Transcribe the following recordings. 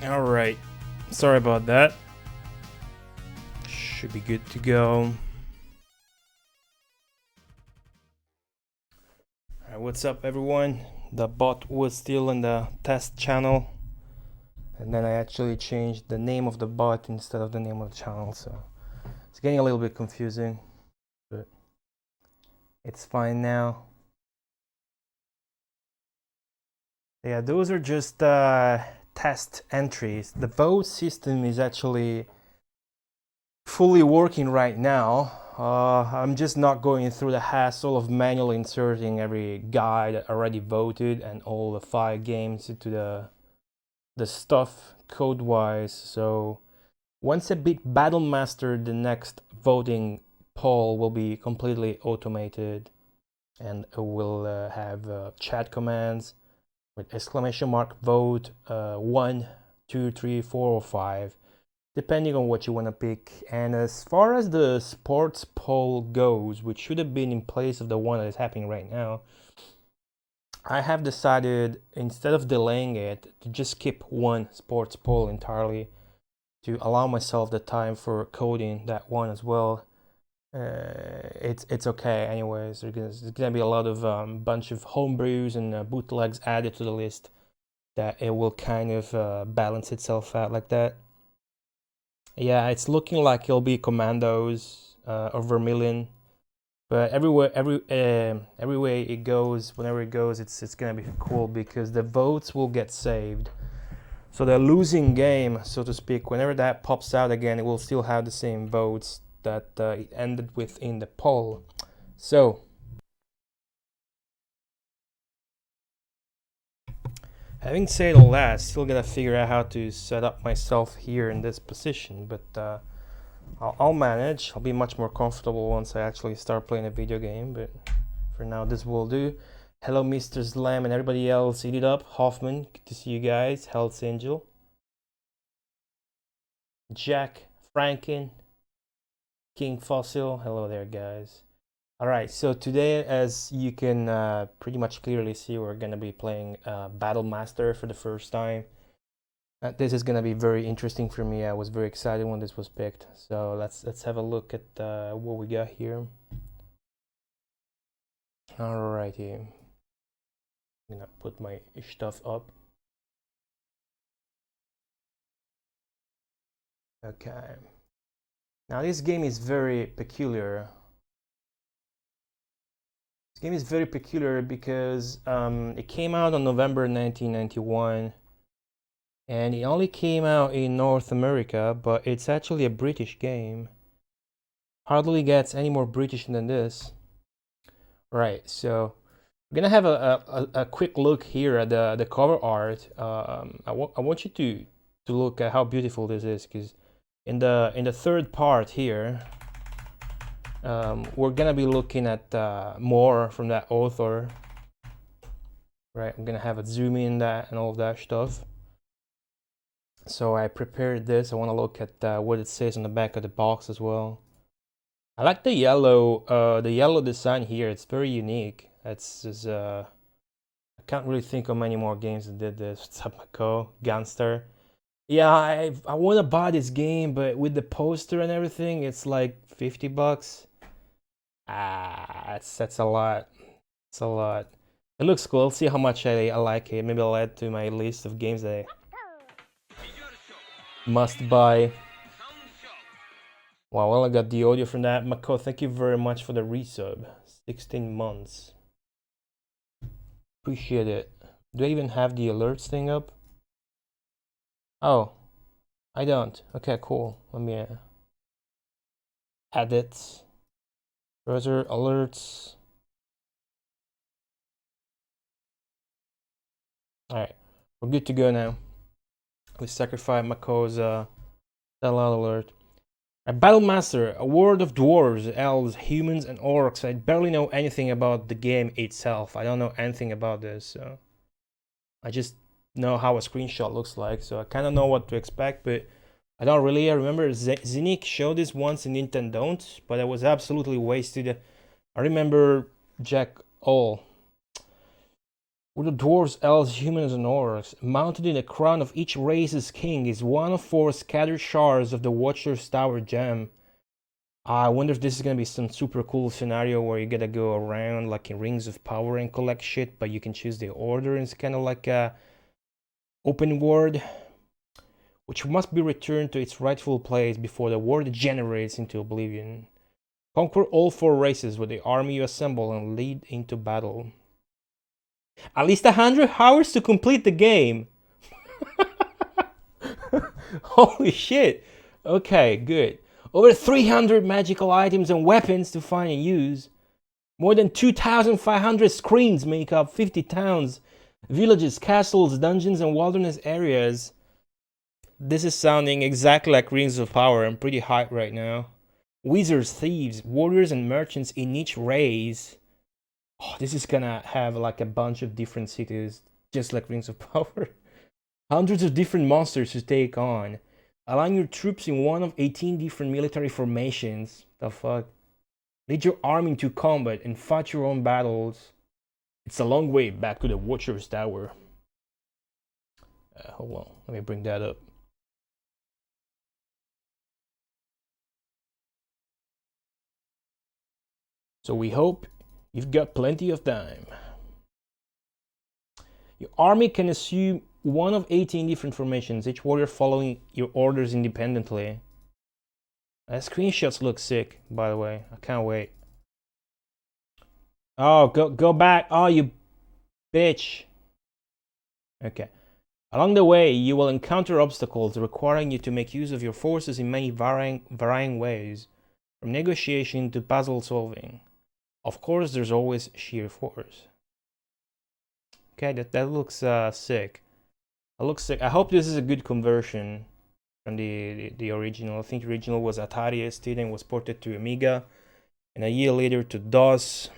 Alright, sorry about that. Should be good to go. Alright, what's up everyone? The bot was still in the test channel, and then I actually changed the name of the bot instead of the name of the channel, so it's getting a little bit confusing, but it's fine now. Yeah, those are just test entries. The vote system is actually fully working right now. I'm just not going through the hassle of manually inserting every guy that already voted and all the 5 games into the stuff code-wise. So once I beat Battlemaster, the next voting poll will be completely automated, and it will have chat commands with exclamation mark vote 1, 2, 3, 4, or 5, depending on what you want to pick. And as far as the sports poll goes, which should have been in place of the one that is happening right now, I have decided, instead of delaying it, to just skip one sports poll entirely to allow myself the time for coding that one as well. It's okay anyways. There's gonna be a lot of bunch of homebrews and bootlegs added to the list that it will kind of balance itself out like that. Yeah, it's looking like it'll be Commandos or Vermilion, but everywhere it goes, whenever it goes, it's gonna be cool because the votes will get saved. So the losing game, so to speak, whenever that pops out again, it will still have the same votes that it ended with in the poll. So having said all that, still gotta figure out how to set up myself here in this position, but I'll manage. I'll be much more comfortable once I actually start playing a video game, but for now this will do. Hello Mr. Slam and everybody else, eat it up. Hoffman, good to see you guys. Health Angel, Jack, Franken, King Fossil, hello there guys. Alright, so today, as you can pretty much clearly see, we're gonna be playing Battlemaster for the first time. This is gonna be very interesting for me. I was very excited when this was picked. So let's have a look at what we got here. Alrighty, I'm gonna put my stuff up. Okay. Now this game is very peculiar. This game is very peculiar because it came out on November 1991. And it only came out in North America, but it's actually a British game. Hardly gets any more British than this. Right, so we're gonna have a quick look here at the cover art. I want you to look at how beautiful this is, because in the third part here, we're gonna be looking at more from that author. Right, I'm gonna have a zoom in that and all of that stuff. So I prepared this. I want to look at what it says on the back of the box as well. I like the yellow design here. It's very unique. I can't really think of many more games that did this. What's up, Mako? Gunster. Yeah, I want to buy this game, but with the poster and everything, it's like $50. That's a lot. It's a lot. It looks cool. Let's see how much I like it. Maybe I'll add to my list of games that I must buy. Wow, well, I got the audio from that. Mako, thank you very much for the resub. 16 months. Appreciate it. Do I even have the alerts thing up? Oh, I don't. Okay, cool. Let me add it. Browser alerts. Alright, we're good to go now. We sacrifice Mako's sellout alert. Battlemaster, a world of dwarves, elves, humans, and orcs. I barely know anything about the game itself. I don't know anything about this, so I just know how a screenshot looks like, so I kind of know what to expect, but I don't really. I remember Zinnik showed this once and Nintendo don't, but it was absolutely wasted. I remember Jack All. With the dwarves, elves, humans, and orcs, mounted in the crown of each race's king is one of 4 scattered shards of the Watcher's Tower gem. I wonder if this is gonna be some super cool scenario where you gotta go around like in Rings of Power and collect shit, but you can choose the order, and it's kind of like a open world, which must be returned to its rightful place before the world degenerates into oblivion. Conquer all 4 races with the army you assemble and lead into battle. At least 100 hours to complete the game. Holy shit. Okay, good. Over 300 magical items and weapons to find and use. More than 2,500 screens make up 50 towns, villages, castles, dungeons, and wilderness areas. This is sounding exactly like Rings of Power. I'm pretty hyped right now. Wizards, thieves, warriors, and merchants in each race. Oh, this is gonna have like a bunch of different cities, just like Rings of Power. Hundreds of different monsters to take on. Align your troops in one of 18 different military formations. The fuck? Lead your army into combat and fight your own battles. It's a long way back to the Watcher's Tower. Hold on, let me bring that up. So we hope you've got plenty of time. Your army can assume one of 18 different formations, each warrior following your orders independently. Screenshots look sick, by the way. I can't wait. Oh, go back. Oh, you bitch. Okay. Along the way, you will encounter obstacles requiring you to make use of your forces in many varying ways, from negotiation to puzzle solving. Of course, there's always sheer force. Okay, that looks sick. That looks sick. I hope this is a good conversion from the original. I think the original was Atari ST, then was ported to Amiga, and a year later to DOS.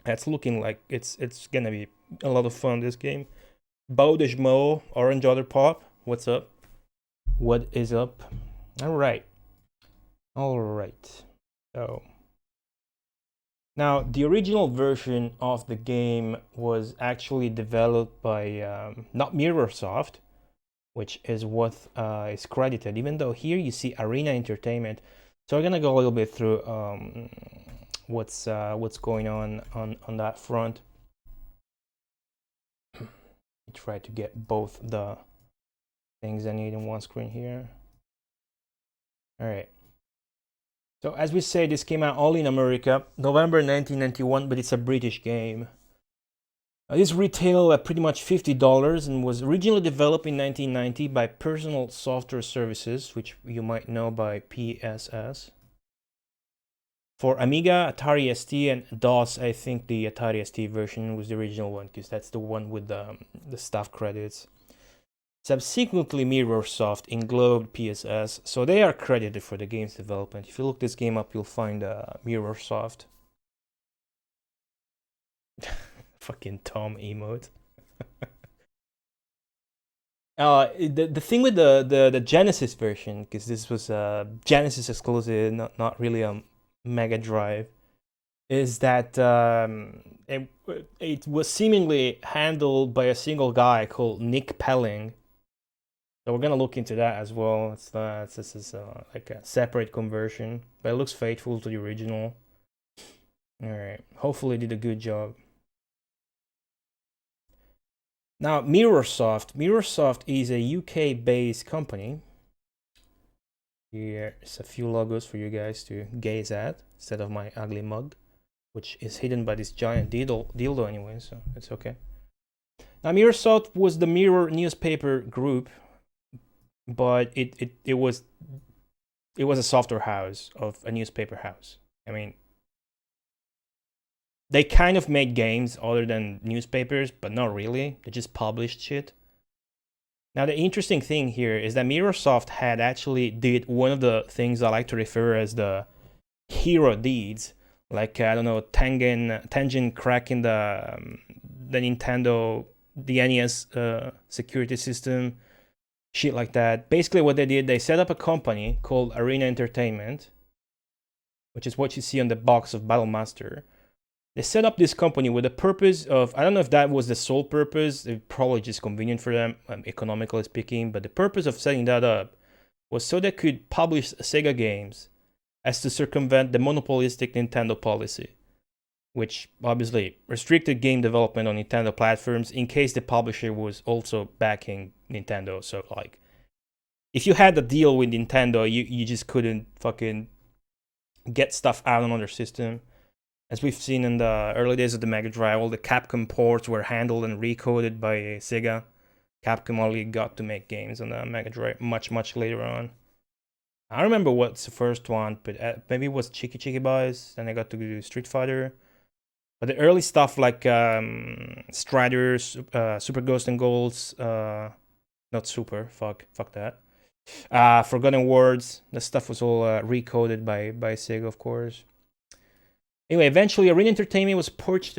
That's looking like it's gonna be a lot of fun, this game. Bo de Schmo, Orange Other Pop, what's up? What is up? Alright. So now, the original version of the game was actually developed by not Mirrorsoft, which is what is credited, even though here you see Arena Entertainment. So we're gonna go a little bit through what's going on that front. Try to get both the things I need in one screen here. All right. So as we say, this came out only in America, November 1991, but it's a British game. This retail at pretty much $50 and was originally developed in 1990 by Personal Software Services, which you might know by PSS. For Amiga, Atari ST, and DOS, I think the Atari ST version was the original one, because that's the one with the staff credits. Subsequently, Mirrorsoft englobed PSS, so they are credited for the game's development. If you look this game up, you'll find Mirrorsoft. Fucking Tom emote. The thing with the Genesis version, because this was a Genesis exclusive, not really a Mega Drive, is that it was seemingly handled by a single guy called Nick Pelling. So we're gonna look into that as well. This is like a separate conversion, but it looks faithful to the original. All right, hopefully did a good job. Now, Mirrorsoft is a UK-based company. Here's a few logos for you guys to gaze at instead of my ugly mug, which is hidden by this giant dildo anyway, so it's okay. Now, Mirrorsoft was the Mirror newspaper group, but it was a software house of a newspaper house. I mean, they kind of made games other than newspapers, but not really. They just published shit. Now, the interesting thing here is that Mirrorsoft had actually did one of the things I like to refer as the hero deeds, like I don't know, Tengen cracking the Nintendo, the NES security system, shit like that. Basically, what they did, they set up a company called Arena Entertainment, which is what you see on the box of Battlemaster. They set up this company with the purpose of, I don't know if that was the sole purpose, it's probably just convenient for them, economically speaking, but the purpose of setting that up was so they could publish Sega games as to circumvent the monopolistic Nintendo policy, which obviously restricted game development on Nintendo platforms in case the publisher was also backing Nintendo. So like, if you had a deal with Nintendo, you just couldn't fucking get stuff out on their system. As we've seen in the early days of the Mega Drive, all the Capcom ports were handled and recoded by Sega. Capcom only got to make games on the Mega Drive much later on. I don't remember what's the first one, but maybe it was Chicky Boys. Then I got to do Street Fighter. But the early stuff like Striders, Super Ghost and Golds, not Super, fuck that. Forgotten Words, the stuff was all recoded by Sega, of course. Anyway, eventually Arena Entertainment was purchased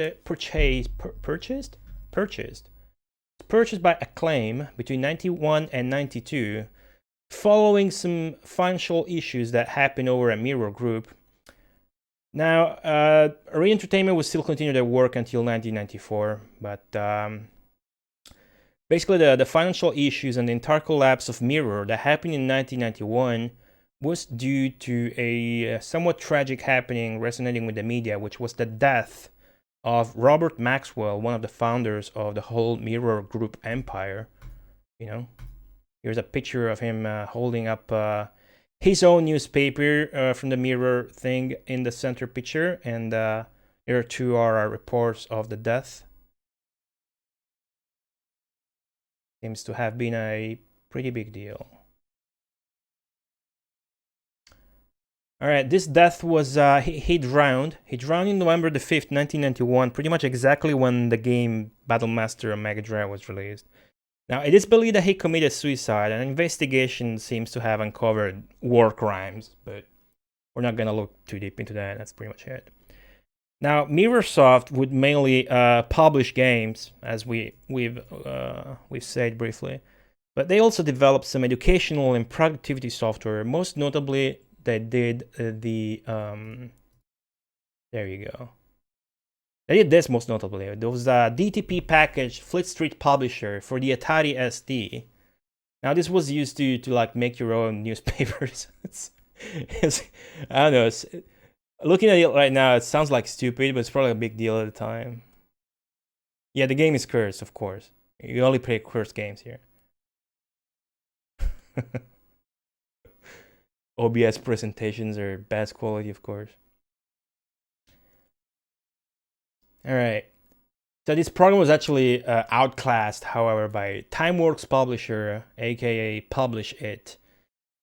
by Acclaim between 91 and 92, following some financial issues that happened over at Mirror Group. Now, Arena Entertainment would still continue their work until 1994, but basically the financial issues and the entire collapse of Mirror that happened in 1991 was due to a somewhat tragic happening resonating with the media, which was the death of Robert Maxwell, one of the founders of the whole Mirror Group empire. You know, here's a picture of him holding up his own newspaper from the Mirror thing in the center picture, and here too are reports of the death. Seems to have been a pretty big deal. All right, this death was, he drowned. He drowned in November the 5th, 1991, pretty much exactly when the game Battlemaster on Mega Drive was released. Now, it is believed that he committed suicide, and an investigation seems to have uncovered war crimes, but we're not gonna look too deep into that. That's pretty much it. Now, Mirrorsoft would mainly publish games, as we've said briefly, but they also developed some educational and productivity software. Most notably, they did there you go. They did this most notably. There was a DTP package, Fleet Street Publisher, for the Atari ST. Now this was used to like make your own newspapers. it's I don't know. Looking at it right now, it sounds like stupid, but it's probably a big deal at the time. Yeah, the game is cursed, of course. You only play cursed games here. OBS presentations are best quality, of course. All right. So this program was actually outclassed, however, by TimeWorks Publisher, aka Publish It,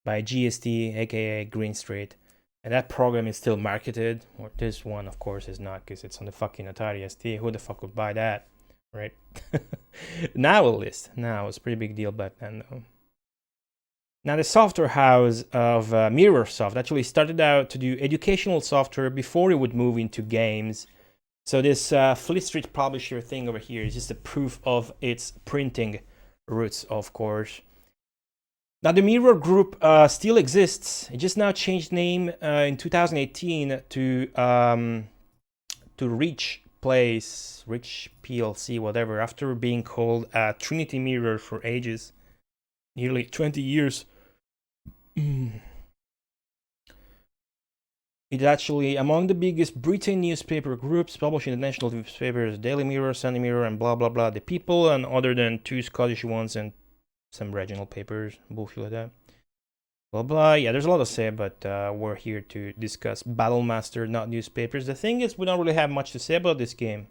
by GST, aka Green Street. And that program is still marketed. Or this one, of course, is not, because it's on the fucking Atari ST. Who the fuck would buy that, right? Now at least. Now, it's a pretty big deal back then, though. Now, the software house of Mirrorsoft actually started out to do educational software before it would move into games. So this Fleet Street Publisher thing over here is just a proof of its printing roots, of course. Now, the Mirror Group still exists. It just now changed name in 2018 to Reach PLC, whatever, after being called Trinity Mirror for ages. Nearly 20 years. It's actually among the biggest Britain newspaper groups, publishing the national newspapers Daily Mirror, Sunday Mirror, and blah blah blah. The People, and other than 2 Scottish ones and some regional papers, bullshit like that. Blah blah. Yeah, there's a lot to say, but we're here to discuss Battlemaster, not newspapers. The thing is, we don't really have much to say about this game.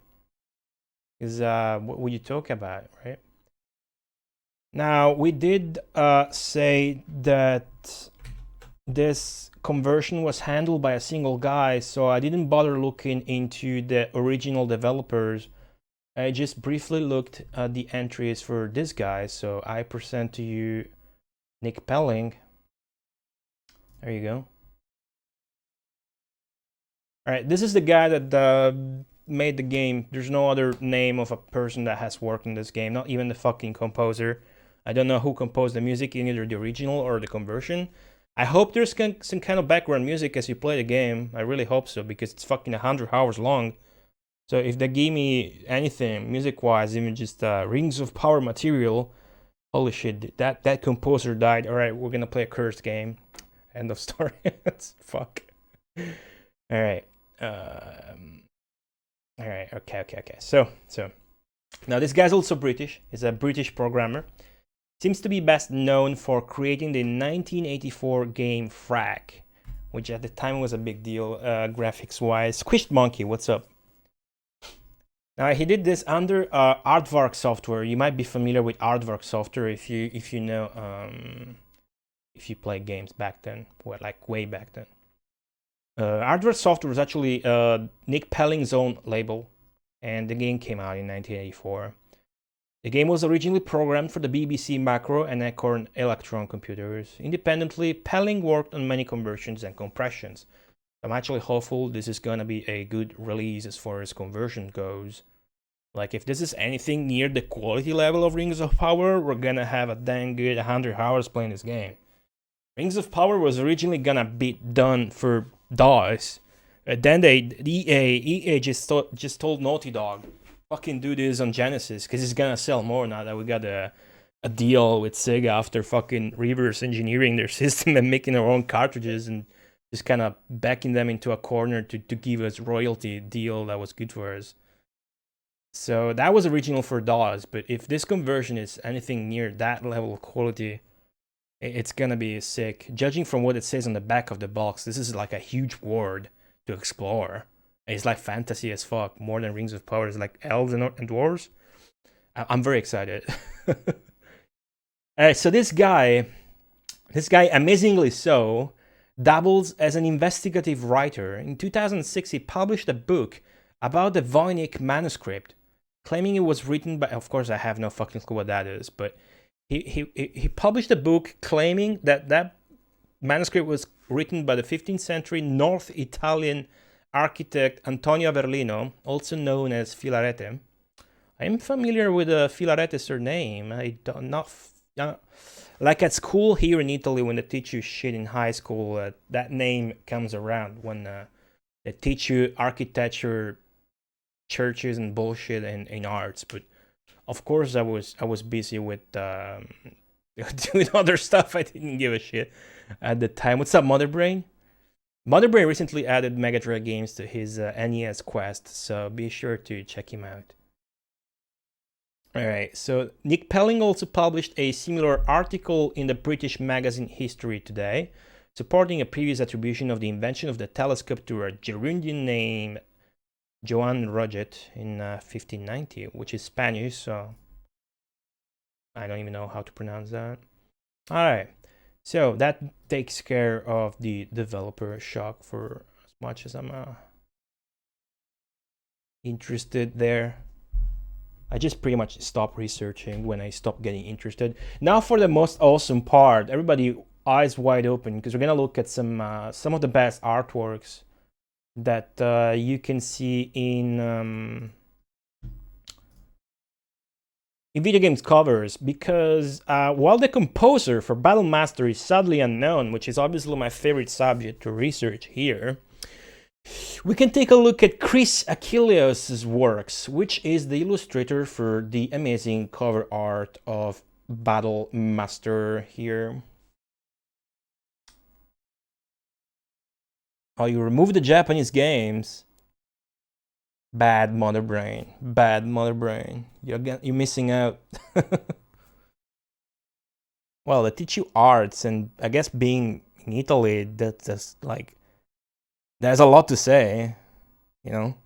Is what would you talk about, right? Now, we did say that this conversion was handled by a single guy, so I didn't bother looking into the original developers. I just briefly looked at the entries for this guy, so I present to you Nick Pelling. There you go. Alright, this is the guy that made the game. There's no other name of a person that has worked in this game, not even the fucking composer. I don't know who composed the music in either the original or the conversion. I hope there's some kind of background music as you play the game. I really hope so, because it's fucking 100 hours long. So if they give me anything music-wise, even just Rings of Power material, holy shit, that composer died. All right, we're gonna play a cursed game. End of story. Fuck. All right. All right. Okay. So now this guy's also British. He's a British programmer. Seems to be best known for creating the 1984 game Frag, which at the time was a big deal graphics-wise. Squished Monkey, what's up? Now he did this under Aardvark software. You might be familiar with Aardvark software if you know if you play games back then, well, like way back then. Aardvark software was actually Nick Pelling's own label, and the game came out in 1984. The game was originally programmed for the BBC Macro and Acorn Electron computers. Independently, Pelling worked on many conversions and compressions. I'm actually hopeful this is gonna be a good release as far as conversion goes. Like, if this is anything near the quality level of Rings of Power, we're gonna have a dang good 100 hours playing this game. Rings of Power was originally gonna be done for DOS. Then EA just told Naughty Dog, fucking do this on Genesis, because it's gonna sell more now that we got a deal with Sega after fucking reverse engineering their system and making our own cartridges and just kind of backing them into a corner to give us royalty deal that was good for us. So that was original for DOS, but if this conversion is anything near that level of quality, it's gonna be sick. Judging from what it says on the back of the box, this is like a huge world to explore. It's like fantasy as fuck, more than Rings of Power. It's like elves and dwarves. I'm very excited. Alright, so this guy, amazingly so, dabbles as an investigative writer. In 2006, he published a book about the Voynich manuscript, claiming it was written by, of course I have no fucking clue what that is, but he published a book claiming that manuscript was written by the 15th century North Italian architect Antonio Berlino, also known as Filarete. I'm familiar with Filarete's surname. I don't not like at school here in Italy when they teach you shit in high school. That name comes around when they teach you architecture, churches, and bullshit in arts. But of course, I was busy with doing other stuff. I didn't give a shit at the time. What's up, Motherbrain? Motherbrain recently added Mega Drive games to his NES Quest, so be sure to check him out. Alright, so Nick Pelling also published a similar article in the British magazine History Today, supporting a previous attribution of the invention of the telescope to a Gerundian named Joan Roget in 1590, which is Spanish, so I don't even know how to pronounce that. Alright, so that takes care of the developer shock for as much as I'm interested there. I just pretty much stopped researching when I stopped getting interested. Now for the most awesome part, everybody eyes wide open, because we're gonna look at some of the best artworks that you can see in video games covers, because while the composer for Battlemaster is sadly unknown, which is obviously my favorite subject to research here, we can take a look at Chris Achilleos' works, which is the illustrator for the amazing cover art of Battlemaster here. Oh, you remove the Japanese games. Bad Motherbrain. Bad Motherbrain. You're missing out. Well, they teach you arts, and I guess being in Italy, that's just like, there's a lot to say, you know.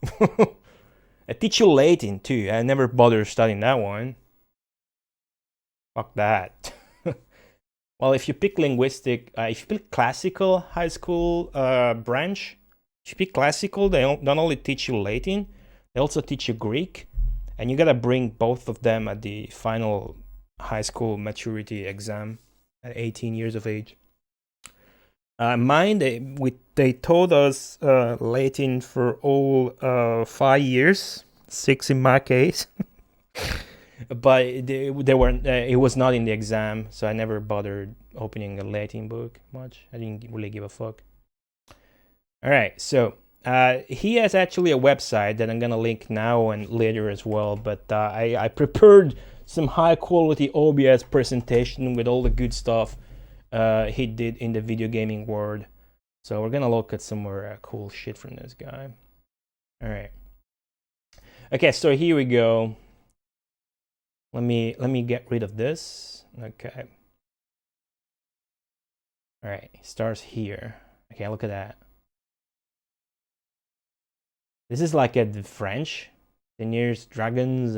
I teach you Latin too. I never bothered studying that one. Fuck that. Well, if you pick linguistic, if you pick classical high school branch, if you pick classical, they don't only teach you Latin, they also teach you Greek, and you gotta bring both of them at the final high school maturity exam at 18 years of age. Mine, they taught us Latin for all 5 years, 6 in my case. But they weren't. It was not in the exam, so I never bothered opening a Latin book much. I didn't really give a fuck. All right, so He has actually a website that I'm gonna link now and later as well, but I prepared some high quality OBS presentation with all the good stuff he did in the video gaming world. So we're gonna look at some more cool shit from this guy. All right. Okay, so here we go. Let me get rid of this. Okay. All right, it starts here. Okay, look at that. This is like the French. The nearest dragons.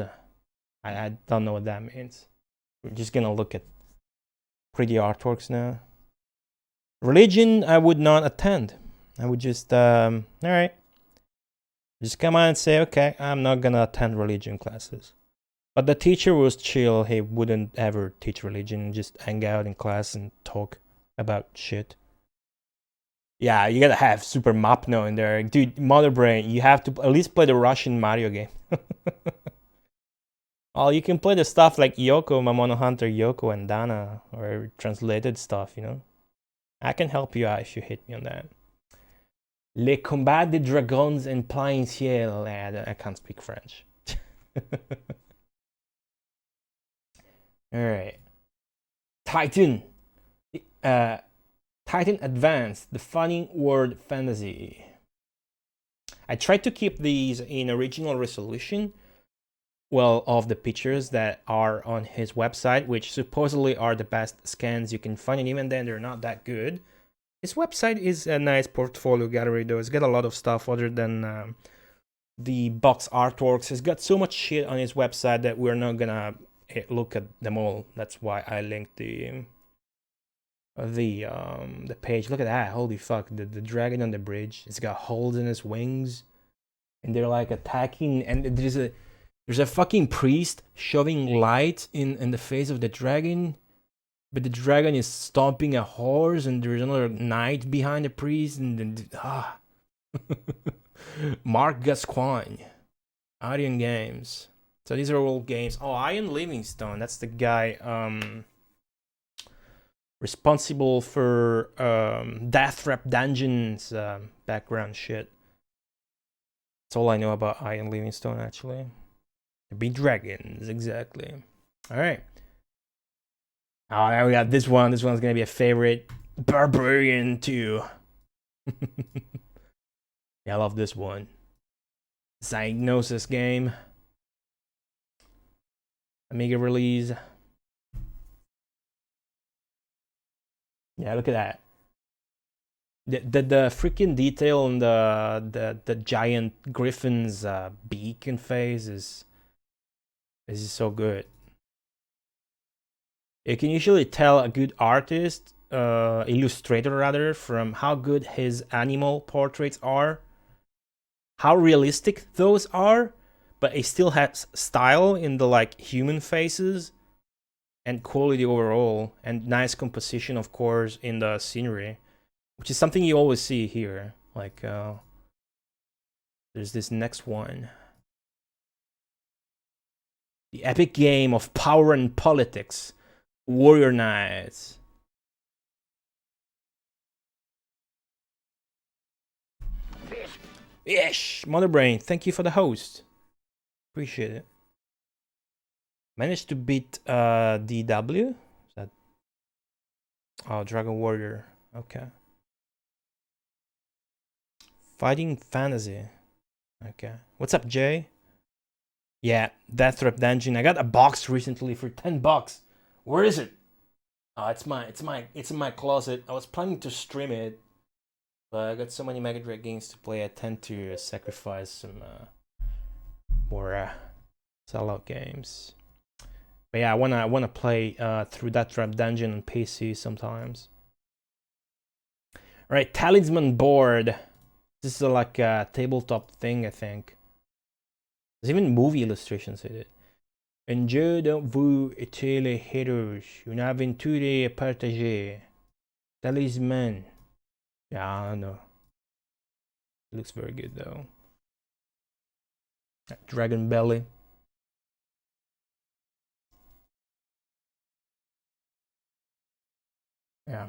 I don't know what that means. We're just gonna look at pretty artworks now. Religion, I would not attend. I would just, all right. Just come on and say, okay, I'm not gonna attend religion classes. But the teacher was chill. He wouldn't ever teach religion, just hang out in class and talk about shit. Yeah, you gotta have Super Mapno in there. Dude, Mother Brain, you have to at least play the Russian Mario game. Oh, you can play the stuff like Yoko, Mamono Hunter, Yoko, and Dana, or translated stuff, you know? I can help you out if you hit me on that. Les combats des dragons en plein ciel. I can't speak French. Alright. Titan. Titan Advance, defining world fantasy. I tried to keep these in original resolution, well, of the pictures that are on his website, which supposedly are the best scans you can find, and even then they're not that good. His website is a nice portfolio gallery though. It's got a lot of stuff other than the box artworks. He's got so much shit on his website that we're not gonna look at them all. That's why I linked the page. Look at that. Holy fuck. The dragon on the bridge. It's got holes in its wings. And they're like attacking, and there's a fucking priest shoving light in the face of the dragon. But the dragon is stomping a horse, and there's another knight behind the priest, and Mark Gascoigne, Arian Games. So these are all games. Oh, Ian Livingstone, that's the guy responsible for Death Trap Dungeons background shit. That's all I know about Ian Livingstone, actually. The big dragons, exactly. All right. Oh, now we got this one. This one's gonna be a favorite. Barbarian 2. Yeah, I love this one. Diagnosis game. Amiga release. Yeah, look at that. The freaking detail on the giant griffin's beak and face is so good. You can usually tell a good artist, illustrator rather, from how good his animal portraits are, how realistic those are, but it still has style in the like human faces, and quality overall, and nice composition, of course, in the scenery, which is something you always see here. Like, there's this next one. The epic game of power and politics. Warrior Knights. Ish, Mother Brain, thank you for the host. Appreciate it. Managed to beat DW? Is that... Oh, Dragon Warrior. Okay. Fighting Fantasy. Okay. What's up, Jay? Yeah, Death Trap Dungeon. I got a box recently for $10. Where is it? Oh, it's in my closet. I was planning to stream it, but I got so many Mega Drive games to play. I tend to sacrifice some more sellout games. But yeah, I wanna play through that Trap Dungeon on PC sometimes. All right, Talisman board. This is like a tabletop thing, I think. There's even movie illustrations in it. Un jeu dont vous étiez les héros, une aventure partagée. Talisman. Yeah, I don't know. It looks very good though. Dragon Belly. Yeah.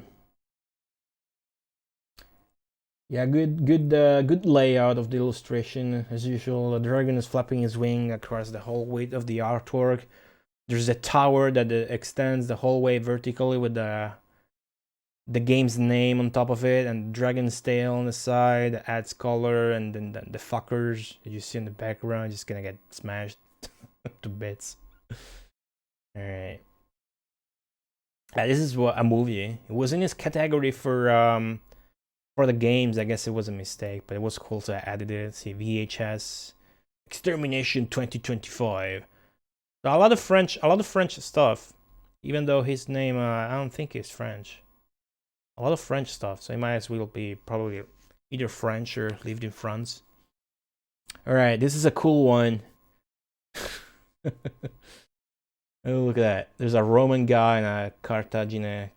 Yeah, good layout of the illustration as usual. The dragon is flapping his wing across the whole width of the artwork. There's a tower that extends the whole way vertically with the game's name on top of it, and dragon's tail on the side adds color, and then the fuckers you see in the background just gonna get smashed to bits. All right. This is what a movie. It was in his category for the games. I guess it was a mistake, but it was cool, so I added it. See, VHS Extermination 2025. So a lot of French stuff. Even though his name, I don't think is French. A lot of French stuff, so he might as well be probably either French or lived in France. All right, this is a cool one. Oh, look at that. There's a Roman guy and a Cartagena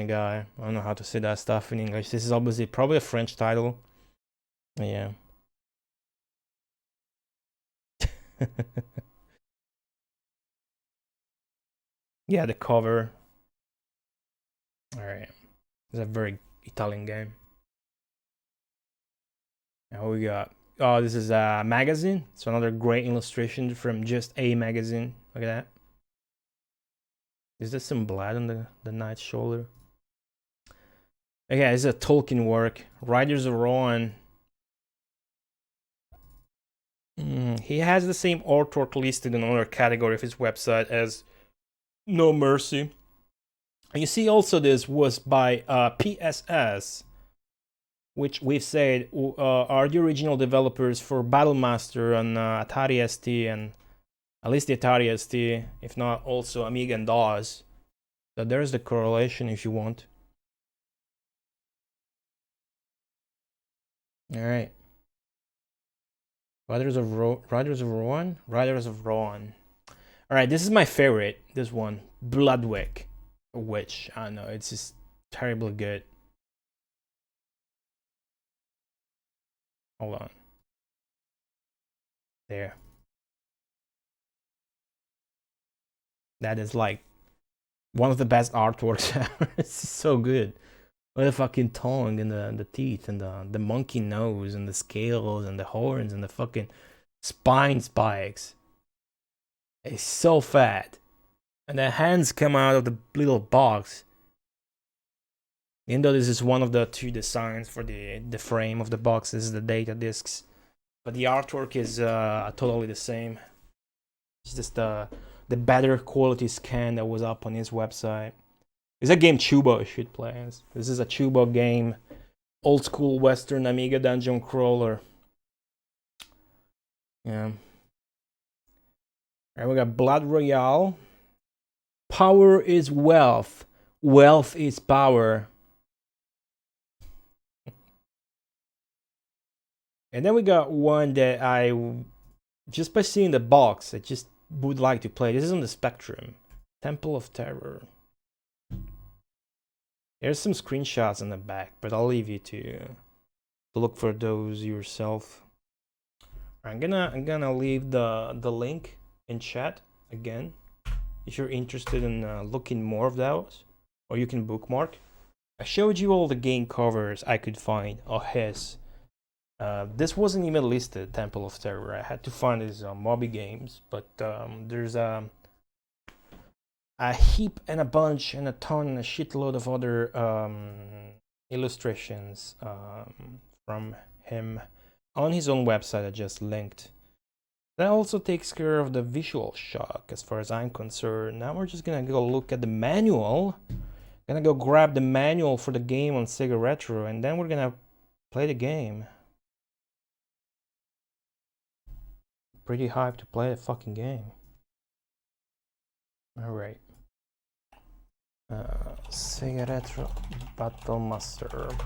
guy. I don't know how to say that stuff in English. This is obviously probably a French title. Yeah. Yeah, the cover. All right. It's a very Italian game. Now we got. Oh, this is a magazine. It's another great illustration from Just A Magazine. Look at that. Is there some blood on the knight's shoulder? Okay, this is a Tolkien work. Riders of Rohan. He has the same artwork listed in another category of his website as No Mercy. And you see also this was by PSS, which we've said are the original developers for Battlemaster on Atari ST, and at least the Atari ST, if not also Amiga and DOS. So there's the correlation if you want. All right. Riders of Rohan. All right, this is my favorite. This one, Bloodwick, which I don't know, it's just terribly good. Hold on. There. That is like one of the best artworks ever. It's so good. With the fucking tongue and the teeth and the monkey nose and the scales and the horns and the fucking spine spikes. It's so fat. And the hands come out of the little box. Even though this is one of the two designs for the frame of the box, this is the data discs. But the artwork is totally the same. It's just the better quality scan that was up on his website. It's a game Chubo should play. This is a Chubo game. Old school Western Amiga dungeon crawler. Yeah. Alright, we got Blood Royale. Power is wealth. Wealth is power. And then we got one that I, just by seeing the box, I just would like to play. This is on the Spectrum. Temple of Terror. There's some screenshots on the back, but I'll leave you to look for those yourself. I'm gonna leave the link in chat again if you're interested in looking more of those, or you can bookmark. I showed you all the game covers I could find of his. This wasn't even listed, Temple of Terror. I had to find his Moby games, but there's a heap and a bunch and a ton and a shitload of other illustrations from him on his own website I just linked. That also takes care of the visual shock as far as I'm concerned. Now we're just gonna go look at the manual. Gonna go grab the manual for the game on Sega Retro, and then we're gonna play the game. Pretty hyped to play the fucking game. Alright. Sega Retro Battlemaster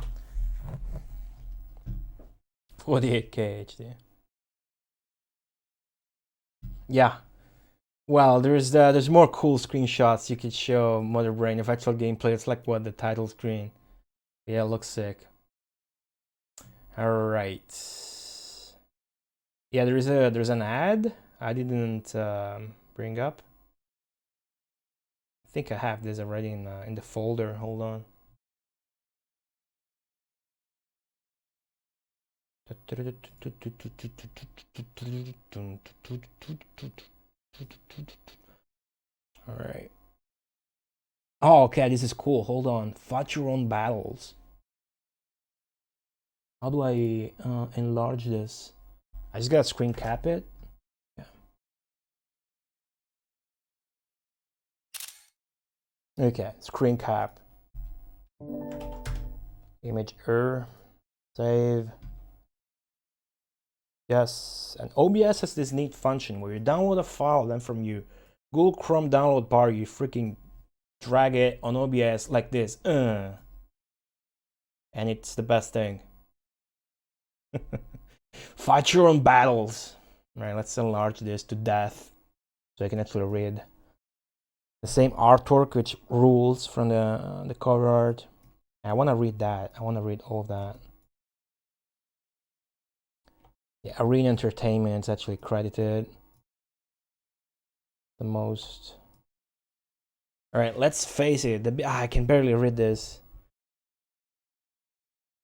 48K HD. Yeah. Well, there's more cool screenshots you could show Mother Brain of actual gameplay. It's like what the title screen. Yeah, it looks sick. Alright. Yeah, there's an ad I didn't bring up. I think I have this already in the folder. Hold on. All right. Oh, okay, this is cool. Hold on. Fight your own battles. How do I enlarge this? I just gotta screen cap it. Yeah. Okay, screen cap. Image save. Yes, and OBS has this neat function where you download a file, then from your Google Chrome download bar, you freaking drag it on OBS like this. And it's the best thing. Fight your own battles. All right, let's enlarge this to death so I can actually read. The same artwork, which rules from the cover art. I want to read that. I want to read all of that. Yeah, Arena Entertainment is actually credited the most. All right, let's face it. I can barely read this.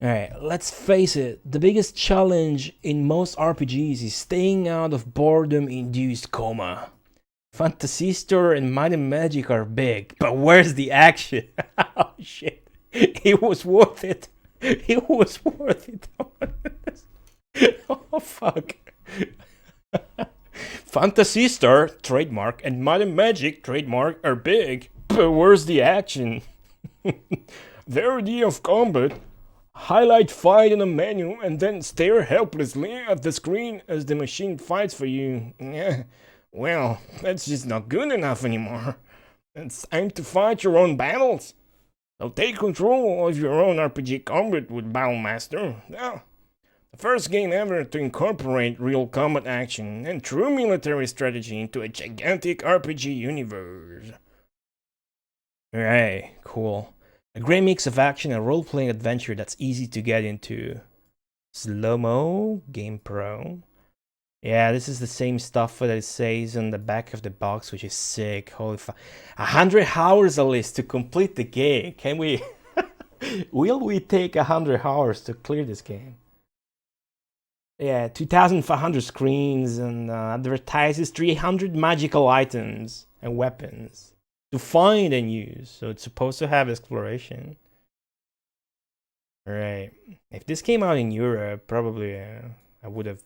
All right, let's face it. The biggest challenge in most RPGs is staying out of boredom-induced coma. Fantasy Star and Might and Magic are big, but where's the action? Oh shit! It was worth it. It was worth it. Oh fuck! Fantasy Star trademark and Might and Magic trademark are big, but where's the action? Variety of combat. Highlight fight in a menu and then stare helplessly at the screen as the machine fights for you. Yeah, well, that's just not good enough anymore. It's time to fight your own battles. So take control of your own RPG combat with Battlemaster. Yeah, the first game ever to incorporate real combat action and true military strategy into a gigantic RPG universe. Alright, cool. A great mix of action and role-playing adventure that's easy to get into. Slow-mo, Game Pro. Yeah, this is the same stuff that it says on the back of the box, which is sick. Holy fuck. 100 hours at least to complete the game. Can we... Will we take 100 hours to clear this game? Yeah, 2,500 screens and advertises 300 magical items and weapons to find and use. So it's supposed to have exploration. Right. If this came out in Europe, probably I would have...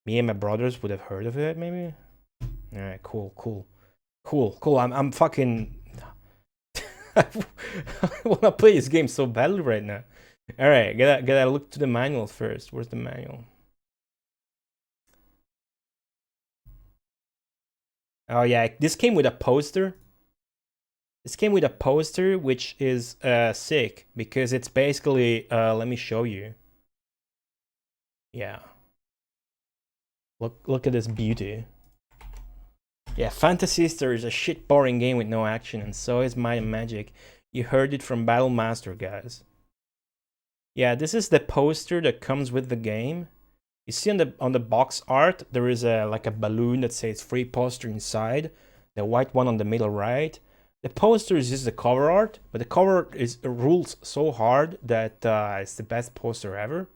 Me and my brothers would have heard of it, maybe? Alright, cool. I'm fucking... I wanna play this game so badly right now. Alright, gotta look to the manual first. Where's the manual? Oh yeah, this came with a poster. This came with a poster, which is sick because it's basically let me show you. Yeah. Look at this beauty. Yeah, Fantasy Star is a shit boring game with no action, and so is Might and Magic. You heard it from Battlemaster, guys. Yeah, this is the poster that comes with the game. You see on the box art, there is like a balloon that says free poster inside. The white one on the middle right. The poster is just the cover art, but the cover art rules so hard that it's the best poster ever.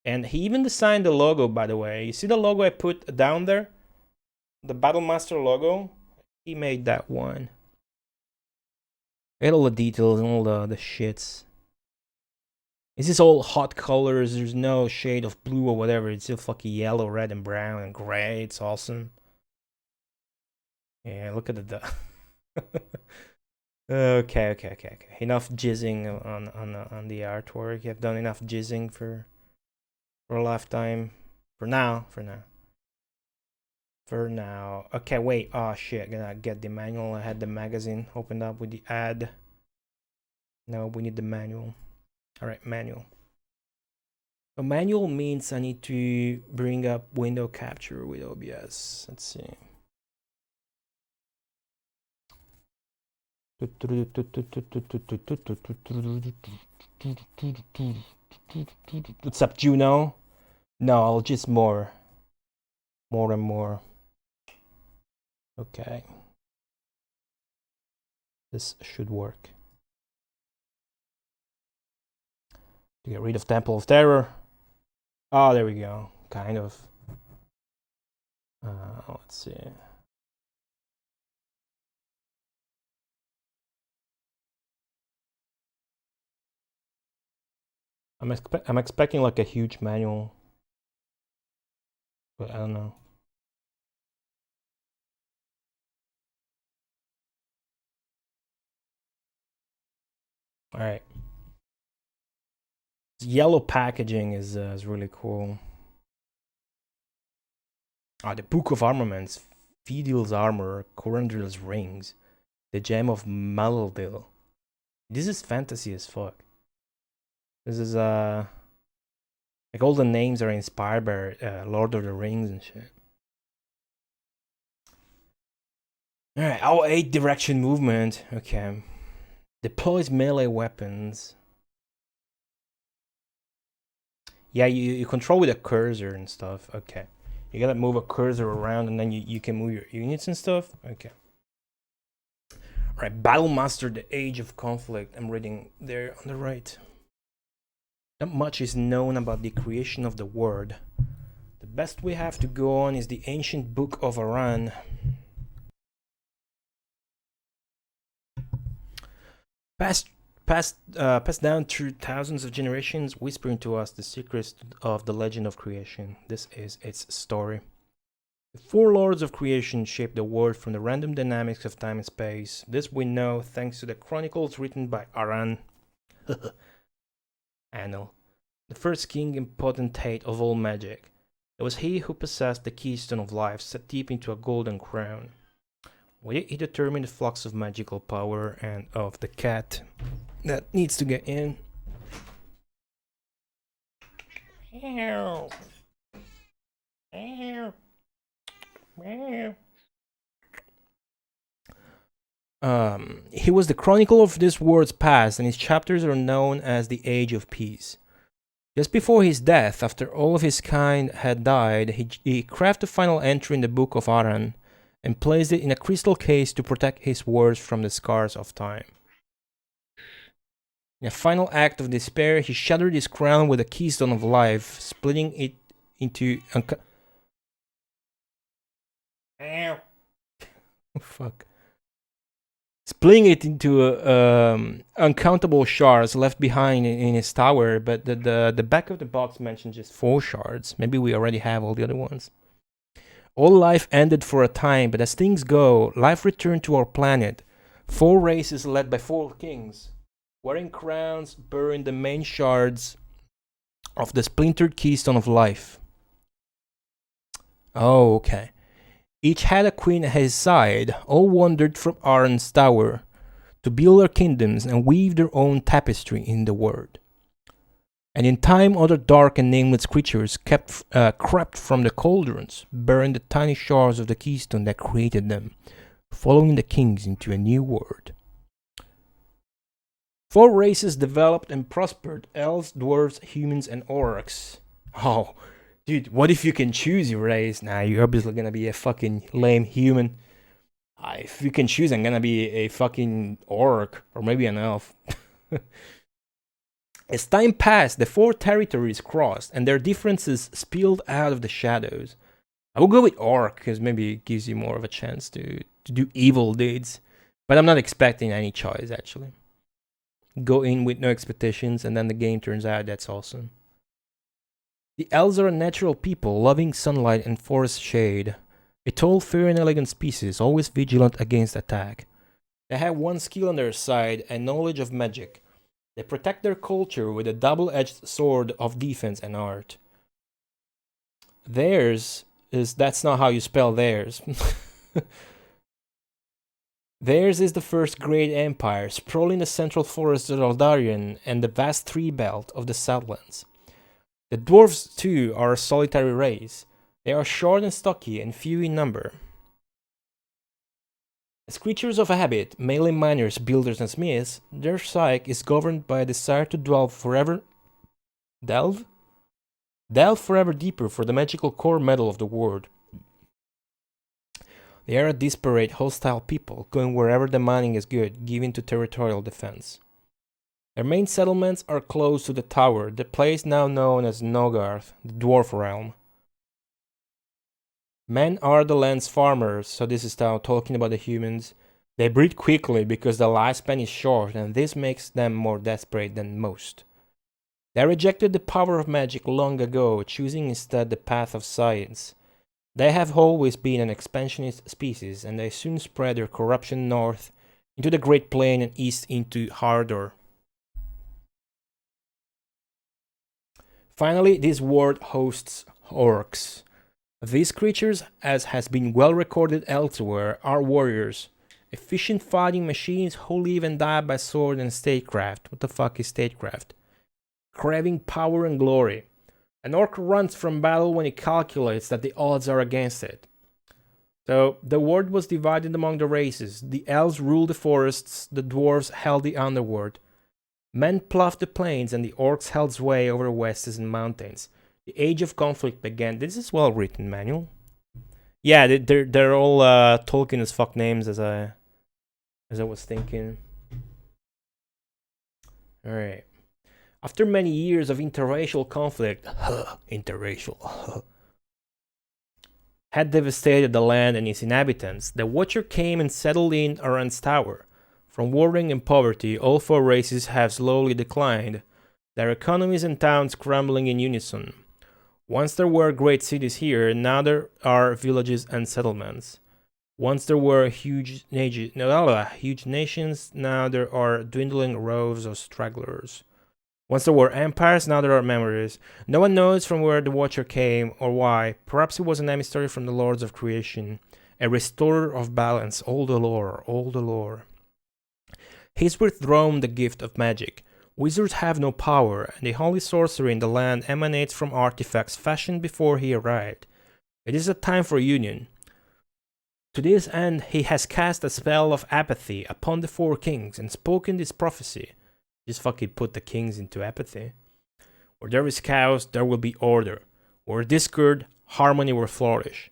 And he even designed the logo, by the way. You see the logo I put down there? The Battlemaster logo? He made that one. Get all the details and all the shits. This is all hot colors. There's no shade of blue or whatever. It's still fucking yellow, red, and brown and gray. It's awesome. Yeah, look at the... Okay. Enough jizzing on the artwork. You've done enough jizzing for a lifetime. For now. Okay, wait. Oh shit, gonna get the manual. I had the magazine opened up with the ad. No, we need the manual. Alright, manual. So manual means I need to bring up window capture with OBS. Let's see. What's up, Juno? No, I'll just more and more. Okay. This should work. To get rid of Temple of Terror. Oh, there we go. Kind of. Let's see. I'm expecting like a huge manual, but I don't know. All right. Yellow packaging is really cool. The Book of Armaments, Fidil's armor, Corandril's rings, the Gem of Maladil. This is fantasy as fuck. This is like all the names are inspired by Lord of the Rings and shit. All right, our 8 direction movement. Okay, deploys melee weapons. Yeah, you control with a cursor and stuff. Okay, you gotta move a cursor around and then you can move your units and stuff. Okay. All right, Battlemaster, the Age of Conflict. I'm reading there on the right. Not much is known about the creation of the world. The best we have to go on is the ancient book of Aran. Passed down through thousands of generations, whispering to us the secrets of the legend of creation. This is its story. The 4 lords of creation shaped the world from the random dynamics of time and space. This we know thanks to the chronicles written by Aran. Anil, the first king and potentate of all magic. It was he who possessed the keystone of life, set deep into a golden crown. With it, he determined the flux of magical power and of the cat that needs to get in. He was the chronicle of this world's past, and his chapters are known as the Age of Peace. Just before his death, after all of his kind had died, he crafted a final entry in the Book of Aran and placed it in a crystal case to protect his words from the scars of time. In a final act of despair, he shattered his crown with a keystone of life, splitting it into fuck. Splitting it into uncountable shards left behind in his tower, but the back of the box mentions just 4 shards. Maybe we already have all the other ones. All life ended for a time, but as things go, life returned to our planet. 4 races led by 4 kings, wearing crowns, bearing the main shards of the splintered keystone of life. Oh, okay. Each had a queen at his side, all wandered from Aran's tower to build their kingdoms and weave their own tapestry in the world. And in time, other dark and nameless creatures crept from the cauldrons, bearing the tiny shards of the keystone that created them, following the kings into a new world. 4 races developed and prospered: elves, dwarves, humans, and orcs. Oh, dude, what if you can choose your race? Nah, you're obviously gonna be a fucking lame human. If you can choose, I'm gonna be a fucking orc, or maybe an elf. As time passed, the 4 territories crossed, and their differences spilled out of the shadows. I will go with orc, because maybe it gives you more of a chance to do evil deeds. But I'm not expecting any choice, actually. Go in with no expectations, and then the game turns out that's awesome. The elves are a natural people, loving sunlight and forest shade. A tall, fair, and elegant species, always vigilant against attack. They have one skill on their side, and knowledge of magic. They protect their culture with a double-edged sword of defense and art. Theirs is... that's not how you spell theirs. Theirs is the first great empire, sprawling the central forests of Aldarion and the vast tree belt of the Southlands. The dwarves, too, are a solitary race. They are short and stocky and few in number. As creatures of habit, mainly miners, builders, and smiths, their psyche is governed by a desire to delve forever deeper for the magical core metal of the world. They are a disparate, hostile people, going wherever the mining is good, given to territorial defense. Their main settlements are close to the tower, the place now known as Nogarth, the dwarf realm. Men are the land's farmers, so this is now talking about the humans. They breed quickly because the lifespan is short, and this makes them more desperate than most. They rejected the power of magic long ago, choosing instead the path of science. They have always been an expansionist species, and they soon spread their corruption north into the Great Plain and east into Hardor. Finally, this world hosts orcs. These creatures, as has been well recorded elsewhere, are warriors. Efficient fighting machines who live and die by sword and statecraft. What the fuck is statecraft? Craving power and glory. An orc runs from battle when he calculates that the odds are against it. So, the world was divided among the races. The elves ruled the forests, the dwarves held the underworld. Men ploughed the plains, and the orcs held sway over the wastes and mountains. The age of conflict began. This is well written, manual. Yeah, they're all Tolkien as fuck names, as I was thinking. All right. After many years of interracial conflict, interracial, had devastated the land and its inhabitants, the Watcher came and settled in Aran's tower. From warring and poverty, all four races have slowly declined, their economies and towns crumbling in unison. Once there were great cities here, now there are villages and settlements. Once there were huge nations, now there are dwindling rows of stragglers. Once there were empires, now there are memories. No one knows from where the Watcher came or why. Perhaps he was an emissary from the Lords of Creation, a restorer of balance. All the lore, all the lore. He's withdrawn the gift of magic. Wizards have no power, and the holy sorcery in the land emanates from artifacts fashioned before he arrived. It is a time for union. To this end, he has cast a spell of apathy upon the four kings and spoken this prophecy. Just fucking put the kings into apathy. Where there is chaos, there will be order. Where discord, harmony will flourish.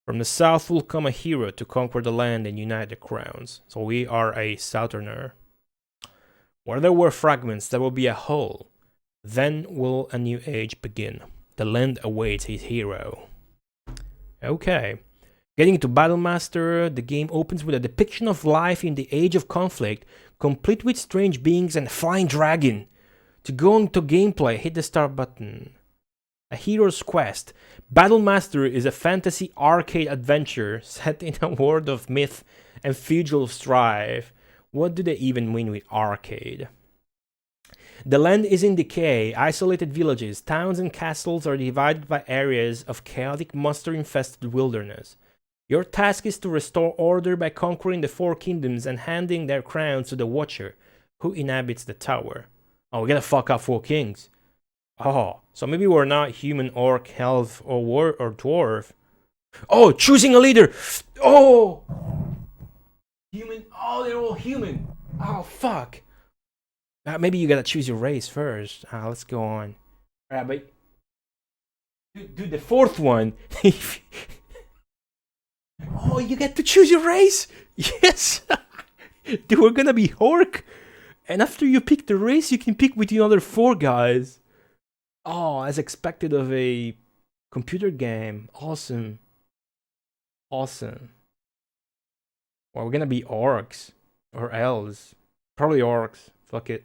From the south will come a hero to conquer the land and unite the crowns. So we are a southerner. Where there were fragments, there will be a whole. Then will a new age begin. The land awaits his hero. Okay. Getting into Battlemaster, the game opens with a depiction of life in the age of conflict, complete with strange beings and a flying dragon. To go into gameplay, hit the start button. A Hero's Quest. Battlemaster is a fantasy arcade adventure set in a world of myth and feudal strife. What do they even mean with arcade? The land is in decay. Isolated villages, towns, and castles are divided by areas of chaotic, monster-infested wilderness. Your task is to restore order by conquering the four kingdoms and handing their crowns to the Watcher, who inhabits the tower. Oh, we gotta fuck up four kings. Oh, so maybe we're not human, orc, elf, or dwarf. Oh, choosing a leader! Oh! Human. Oh, they're all human. Oh, fuck. Maybe you gotta choose your race first. Let's go on. But dude, the fourth one. Oh, you get to choose your race. Yes. Dude, we're gonna be orc. And after you pick the race, you can pick between other four guys. Oh, as expected of a computer game. Awesome. Awesome. Well, we're gonna be orcs. Or elves. Probably orcs. Fuck it.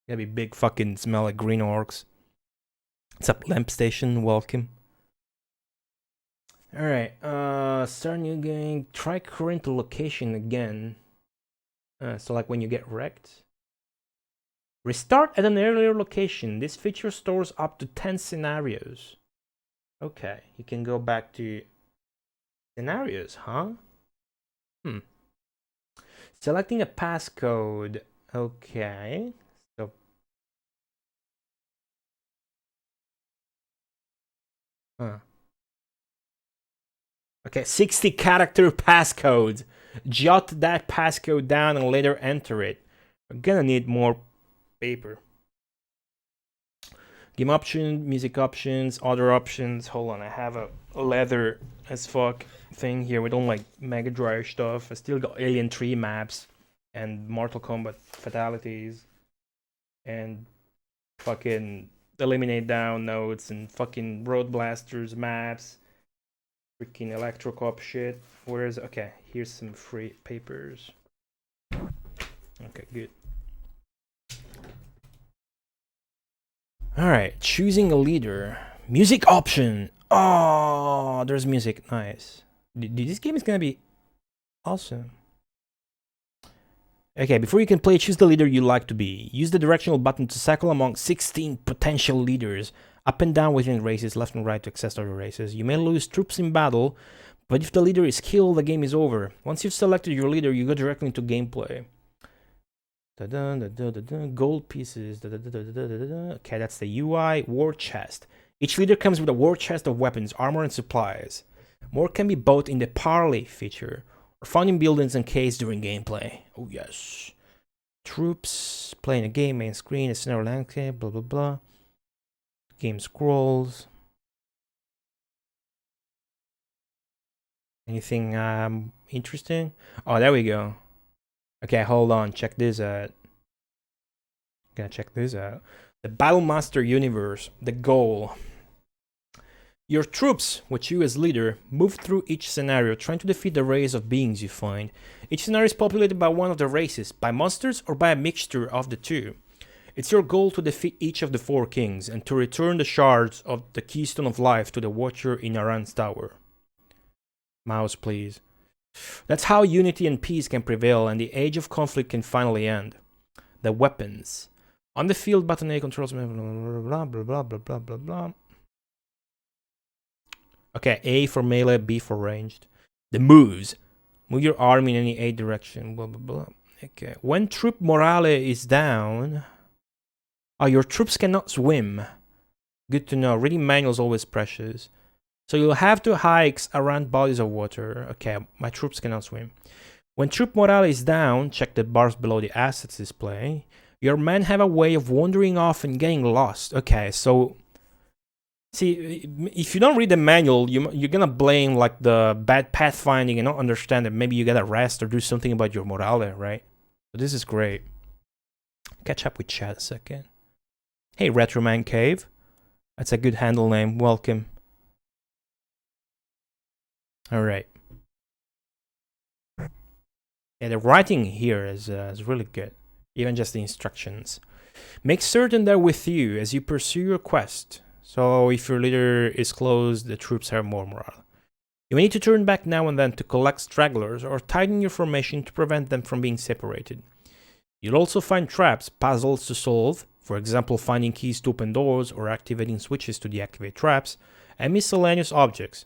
Gonna be big fucking smell like green orcs. What's up, Lamp Station? Welcome. Alright, start new game. Try current location again. So like when you get wrecked. Restart at an earlier location. This feature stores up to 10 scenarios. Okay, you can go back to scenarios, huh? Selecting a passcode. Okay. So okay, 60 character passcode. Jot that passcode down and later enter it. We're gonna need more paper. Game options, music options, other options. Hold on, I have a leather as fuck thing here with all my Mega Drive stuff. I still got Alien 3 maps and Mortal Kombat fatalities. and fucking eliminate down nodes and fucking road blasters, maps, freaking electrocop shit. Where's okay? Here's some free papers. Okay, good. All right, choosing a leader. Music option. Oh, there's music. Nice. This game is gonna be awesome. Okay, before you can play, choose the leader you like to be. Use the directional button to cycle among 16 potential leaders, up and down within races, left and right to access other races. You may lose troops in battle, but if the leader is killed, the game is over. Once you've selected your leader, you go directly into gameplay. Gold pieces. Okay, that's the UI. War chest. Each leader comes with a war chest of weapons, armor, and supplies. More can be bought in the Parley feature, or found in buildings and caves during gameplay. Oh yes. Troops, playing a game, main screen, a scenario landscape, blah blah blah. Game scrolls. Anything interesting? Oh, there we go. Okay, hold on, check this out. Gonna check this out. The Battlemaster universe, the goal. Your troops, with you as leader, move through each scenario trying to defeat the race of beings you find. Each scenario is populated by one of the races, by monsters or by a mixture of the two. It's your goal to defeat each of the 4 kings and to return the shards of the Keystone of Life to the Watcher in Aran's tower. Mouse, please. That's how unity and peace can prevail and the age of conflict can finally end. The weapons. On the field, button A controls blah blah blah blah blah blah blah. Okay, A for melee, B for ranged. The moves. Move your arm in any 8 direction. Blah blah blah. Okay. When troop morale is down. Oh, your troops cannot swim. Good to know. Reading manuals always precious. So you'll have to hike around bodies of water. Okay, my troops cannot swim. When troop morale is down, check the bars below the assets display. Your men have a way of wandering off and getting lost. Okay, so see, if you don't read the manual, you're gonna blame like the bad pathfinding and not understand that maybe you gotta rest or do something about your morale, right? So this is great. Catch up with chat a second. Hey, Retroman Cave. That's a good handle name. Welcome. All right. Yeah, the writing here is really good. Even just the instructions. Make certain they're with you as you pursue your quest. So if your leader is close, the troops have more morale. You may need to turn back now and then to collect stragglers or tighten your formation to prevent them from being separated. You'll also find traps, puzzles to solve, for example finding keys to open doors or activating switches to deactivate traps, and miscellaneous objects.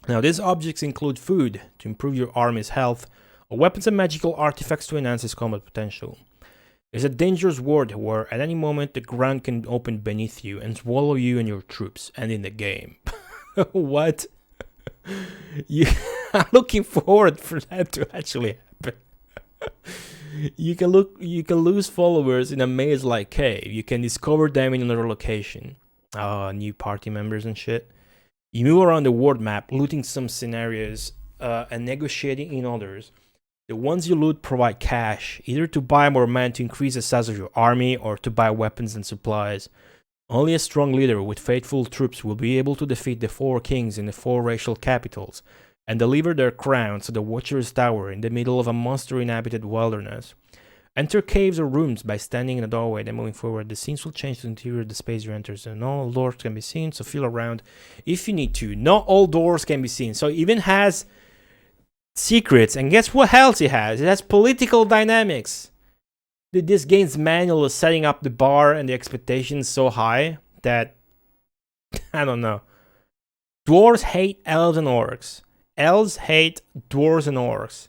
Now these objects include food to improve your army's health, or weapons and magical artifacts to enhance its combat potential. It's a dangerous world where at any moment the ground can open beneath you and swallow you and your troops, ending the game. What? I'm looking forward for that to actually happen. You can lose followers in a maze-like cave. You can discover them in another location. New party members and shit. You move around the world map, looting some scenarios and negotiating in others. The ones you loot provide cash, either to buy more men to increase the size of your army or to buy weapons and supplies. Only a strong leader with faithful troops will be able to defeat the 4 kings in the 4 racial capitals and deliver their crowns to the Watcher's Tower in the middle of a monster-inhabited wilderness. Enter caves or rooms by standing in a doorway, then moving forward. The scenes will change to the interior of the space you enter, so not all doors can be seen, so feel around if you need to. Not all doors can be seen, so it even has secrets, and guess what else it has? It has political dynamics. This game's manual is setting up the bar and the expectations so high that, I don't know. Dwarves hate elves and orcs. Elves hate dwarves and orcs.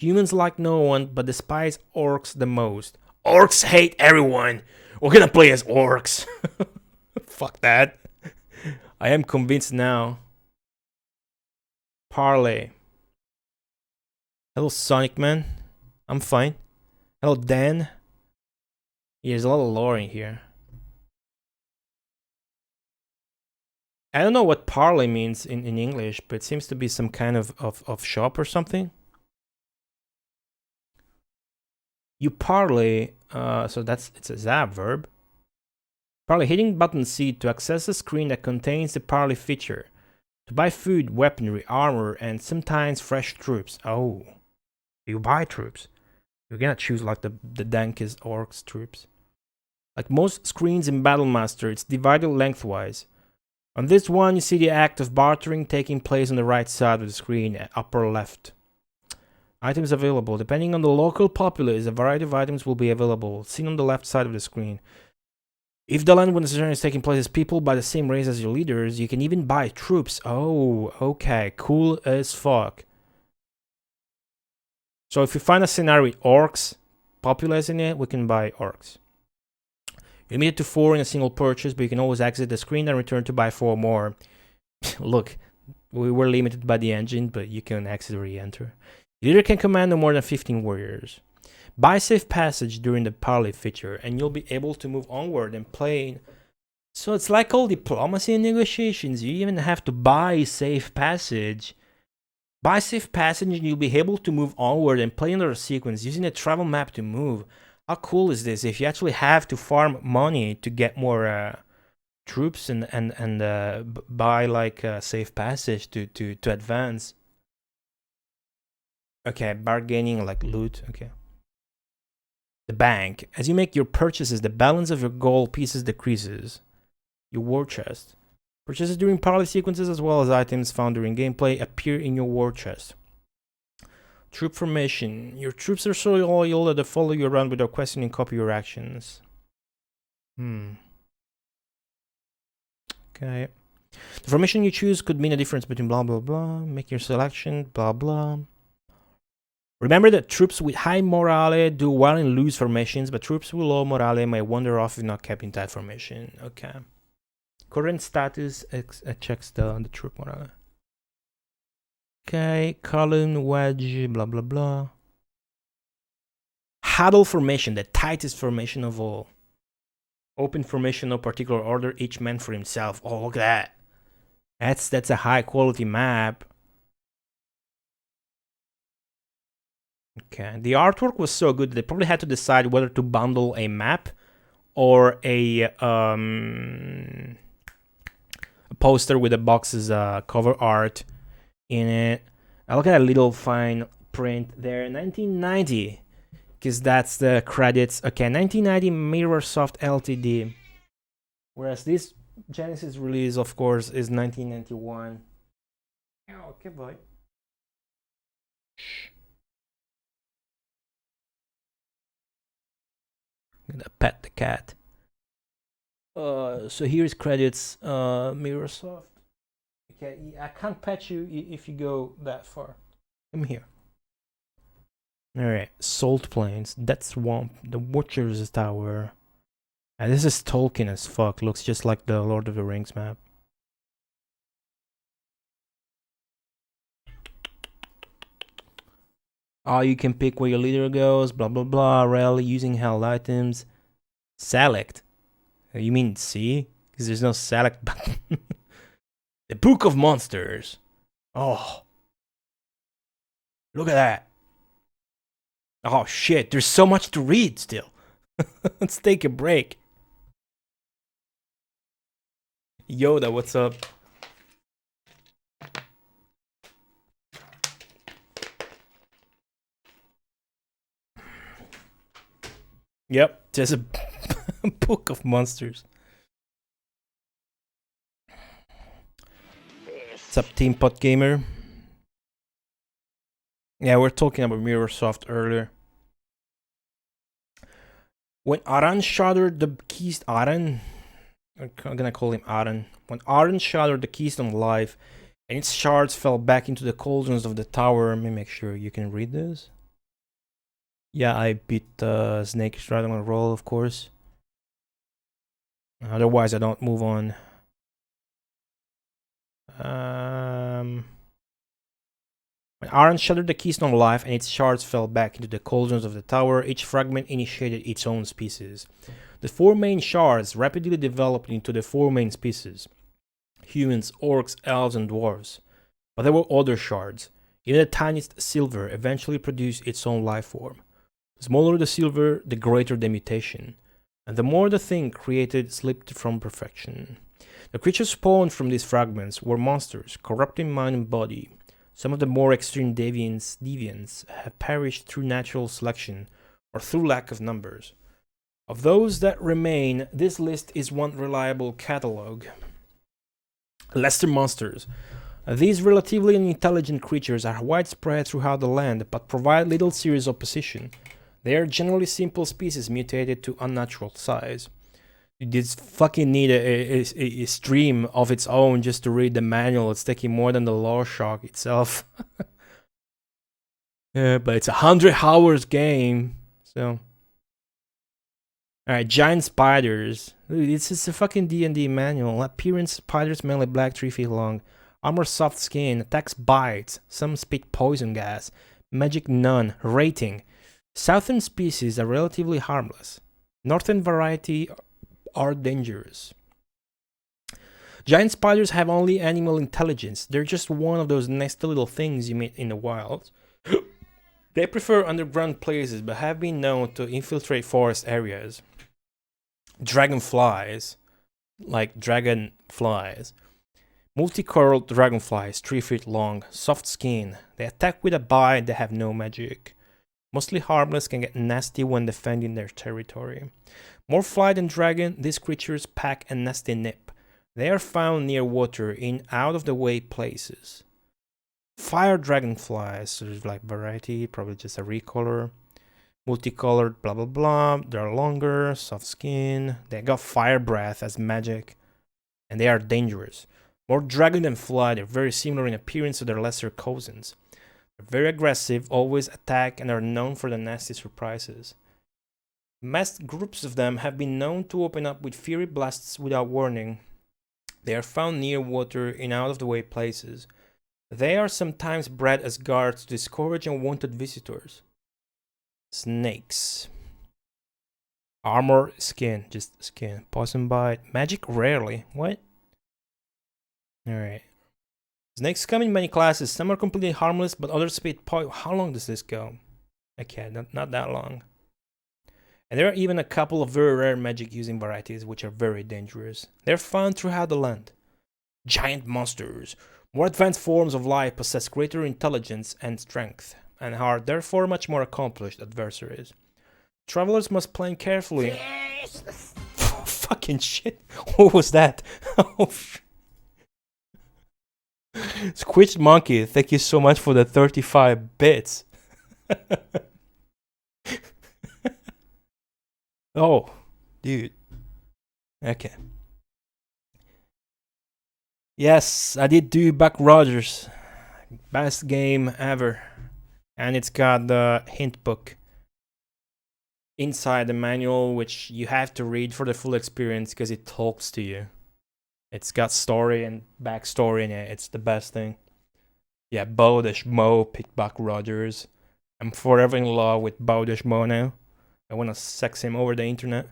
Humans like no one, but despise orcs the most. Orcs hate everyone. We're gonna play as orcs. Fuck that. I am convinced now. Parley. Hello, Sonic Man. I'm fine. Hello, Dan. Yeah, there's a lot of lore in here. I don't know what parley means in English, but it seems to be some kind of shop or something. You parley, so it's a zap verb. Parley, hitting button C to access a screen that contains the parley feature. To buy food, weaponry, armor, and sometimes fresh troops. Oh, you buy troops. You're gonna choose like the dankest orcs troops. Like most screens in Battlemaster, it's divided lengthwise. On this one, you see the act of bartering taking place on the right side of the screen, upper left. Items available. Depending on the local populace, a variety of items will be available, seen on the left side of the screen. If the land when the scenario is taking place is people by the same race as your leaders, you can even buy troops. Oh, okay. Cool as fuck. So if you find a scenario with orcs populace in it, we can buy orcs. You're limited to 4 in a single purchase, but you can always exit the screen and return to buy 4 more. Look, we were limited by the engine, but you can exit or re-enter. The leader can command no more than 15 warriors. Buy safe passage during the parley feature, and you'll be able to move onward and play. So it's like all diplomacy and negotiations. You even have to buy safe passage. Buy safe passage and you'll be able to move onward and play another sequence using a travel map to move. How cool is this? If you actually have to farm money to get more troops and buy like safe passage to advance. Okay, bargaining like loot. Okay. The bank. As you make your purchases, the balance of your gold pieces decreases. Your war chest. Purchases during parley sequences as well as items found during gameplay appear in your war chest. Troop formation. Your troops are so loyal that they follow you around without questioning, copy your actions. Okay. The formation you choose could mean a difference between blah blah blah. Make your selection, blah blah. Remember that troops with high morale do well in loose formations, but troops with low morale may wander off if not kept in tight formation. Okay. Current status checks the troop morale. Okay, column, wedge, blah blah blah. Huddle formation, the tightest formation of all. Open formation, no particular order, each man for himself. Oh, look at that. That's a high quality map. Okay, the artwork was so good they probably had to decide whether to bundle a map or a poster with the box's cover art in it. I look at a little fine print there. 1990, because that's the credits. Okay, 1990 Mirrorsoft Ltd. Whereas this Genesis release, of course, is 1991. Oh, okay, boy. Shh. I'm gonna pet the cat. So here's credits. Mirrorsoft. Okay, I can't pet you if you go that far. Come here. Alright, Salt Plains, Death Swamp, the Watcher's Tower. This is Tolkien as fuck. Looks just like the Lord of the Rings map. Oh, you can pick where your leader goes, blah blah blah, rally using held items. Select. You mean C? Because there's no select button. The Book of Monsters. Oh. Look at that. Oh shit, there's so much to read still. Let's take a break. Yoda, what's up? Yep, there's a Book of Monsters. What's up, Team Pot Gamer? Yeah, we're talking about Mirrorsoft earlier. When Aran shattered the keys, Aran? I'm gonna call him Aran. When Aran shattered the keystone life and its shards fell back into the cauldrons of the tower. Let me make sure you can read this. Yeah, I beat Snake right on a roll, of course. Otherwise, I don't move on. When Aran shattered the keystone life and its shards fell back into the cauldrons of the tower, each fragment initiated its own species. The 4 main shards rapidly developed into the 4 main species: humans, orcs, elves, and dwarves. But there were other shards. Even the tiniest silver eventually produced its own life form. The smaller the silver, the greater the mutation, and the more the thing created slipped from perfection. The creatures spawned from these fragments were monsters, corrupting mind and body. Some of the more extreme deviants have perished through natural selection or through lack of numbers. Of those that remain, this list is one reliable catalogue. Lesser monsters. These relatively unintelligent creatures are widespread throughout the land, but provide little serious opposition. They are generally simple species mutated to unnatural size. You just fucking need a stream of its own just to read the manual. It's taking more than the Law Shock itself. Yeah, but it's 100 hours game, so... Alright, giant spiders. This is a fucking D&D manual. Appearance, spiders mainly black, 3 feet long. Armor, soft skin. Attacks, bites. Some spit poison gas. Magic, none. Rating. Southern species are relatively harmless. Northern variety are dangerous. Giant spiders have only animal intelligence. They're just one of those nasty little things you meet in the wild. They prefer underground places, but have been known to infiltrate forest areas. Dragonflies, like dragonflies. Multicolored dragonflies, 3 feet long, soft skin. They attack with a bite, they have no magic. Mostly harmless, can get nasty when defending their territory. More fly than dragon, these creatures pack a nasty nip. They are found near water in out-of-the-way places. Fire dragonflies, so there's like variety, probably just a recolor. Multicolored, blah blah blah. They're longer, soft skin. They got fire breath as magic, and they are dangerous. More dragon than fly, they're very similar in appearance to their lesser cousins. They're very aggressive, always attack, and are known for the nasty surprises. Mass groups of them have been known to open up with fury blasts without warning. They are found near water in out-of-the-way places. They are sometimes bred as guards to discourage unwanted visitors. Snakes. Armor, skin, just skin. Poison bite. Magic, rarely. What? Alright. Snakes come in many classes. Some are completely harmless, but others spit poison. How long does this go? Okay, not that long. And there are even a couple of very rare magic using varieties which are very dangerous. They're found throughout the land. Giant monsters. More advanced forms of life possess greater intelligence and strength, and are therefore much more accomplished adversaries. Travelers must plan carefully. Yes. Fucking shit. What was that? Squished Monkey, thank you so much for the 35 bits. Oh, dude. Okay. Yes, I did do Buck Rogers. Best game ever. And it's got the hint book inside the manual, which you have to read for the full experience because it talks to you. It's got story and backstory in it. It's the best thing. Yeah, Bo the Schmo picked Buck Rogers. I'm forever in love with Bo the Schmo now. I want to sex him over the internet.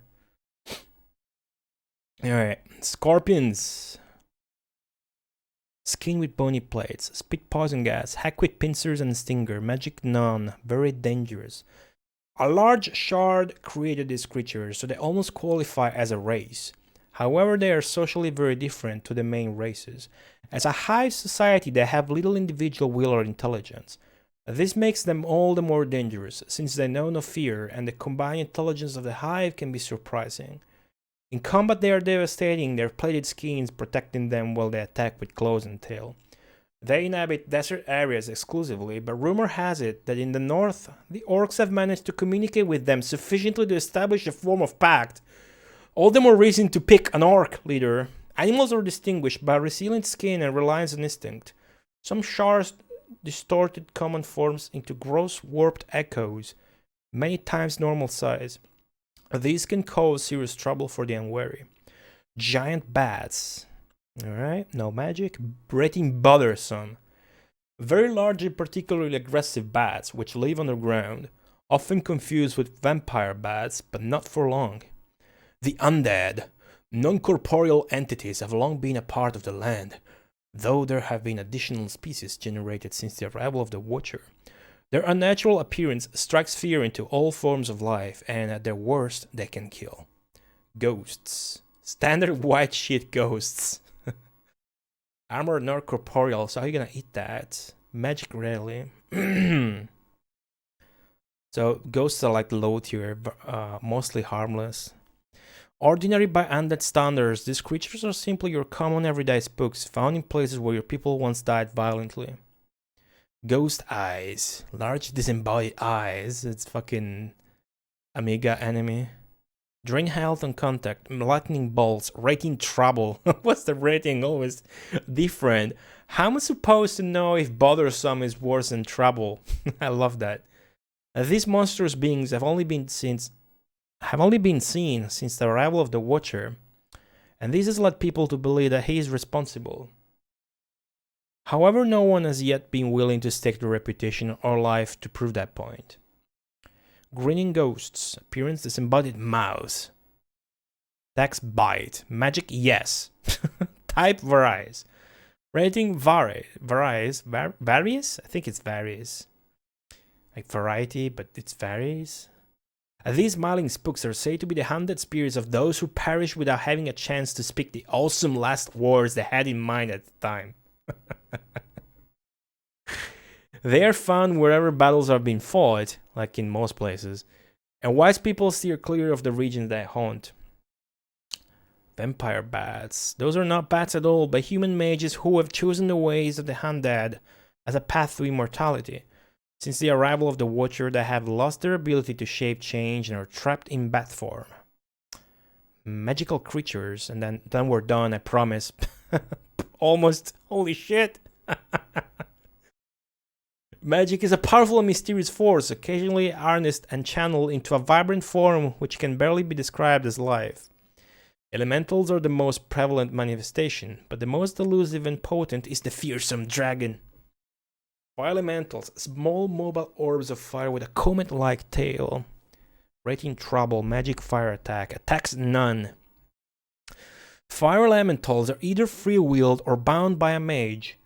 Alright, scorpions. Skin with bony plates, spit poison gas, hack with pincers and stinger, magic none, very dangerous. A large shard created these creatures, so they almost qualify as a race. However, they are socially very different to the main races. As a hive society, they have little individual will or intelligence. This makes them all the more dangerous, since they know no fear, and the combined intelligence of the hive can be surprising. In combat they are devastating, their plated skins protecting them while they attack with claws and tail. They inhabit desert areas exclusively, but rumor has it that in the north, the orcs have managed to communicate with them sufficiently to establish a form of pact. All the more reason to pick an orc leader. Animals are distinguished by resilient skin and reliance on instinct. Some shards distorted common forms into gross warped echoes, many times normal size. These can cause serious trouble for the unwary. Giant bats. Alright, no magic. Rating bothersome. Very large and particularly aggressive bats which live underground, often confused with vampire bats, but not for long. The undead. Non-corporeal entities have long been a part of the land, though there have been additional species generated since the arrival of the Watcher. Their unnatural appearance strikes fear into all forms of life, and at their worst, they can kill. Ghosts. Standard white shit ghosts. Armor not corporeal, so how are you gonna eat that? Magic rarely. So ghosts are like low tier, mostly harmless. Ordinary by undead standards, these creatures are simply your common everyday spooks found in places where your people once died violently. Ghost eyes. Large disembodied eyes. It's fucking Amiga enemy. Drain health on contact. Lightning bolts. Rating trouble. What's the rating? Always different. How am I supposed to know if bothersome is worse than trouble? I love that. These monstrous beings have only been seen since the arrival of the Watcher, and this has led people to believe that he is responsible. However, no one has yet been willing to stake their reputation or life to prove that point. Grinning ghosts. Appearance disembodied mouse. Tax bite. Magic yes. Type varies. Rating varies. Varies? I think it's varies. Like variety, but it's varies. These smiling spooks are said to be the hunted spirits of those who perish without having a chance to speak the awesome last words they had in mind at the time. They are found wherever battles are being fought, like in most places, and wise people steer clear of the regions they haunt. Vampire bats. Those are not bats at all, but human mages who have chosen the ways of the undead as a path to immortality. Since the arrival of the Watcher, they have lost their ability to shape change and are trapped in bat form. Magical creatures, and then we're done, I promise. Almost. Holy shit. Magic is a powerful and mysterious force, occasionally harnessed and channeled into a vibrant form which can barely be described as life. Elementals are the most prevalent manifestation, but the most elusive and potent is the fearsome dragon. Fire elementals, small mobile orbs of fire with a comet-like tail. Rating trouble, magic fire attack, attacks none. Fire elementals are either free-wheeled or bound by a mage.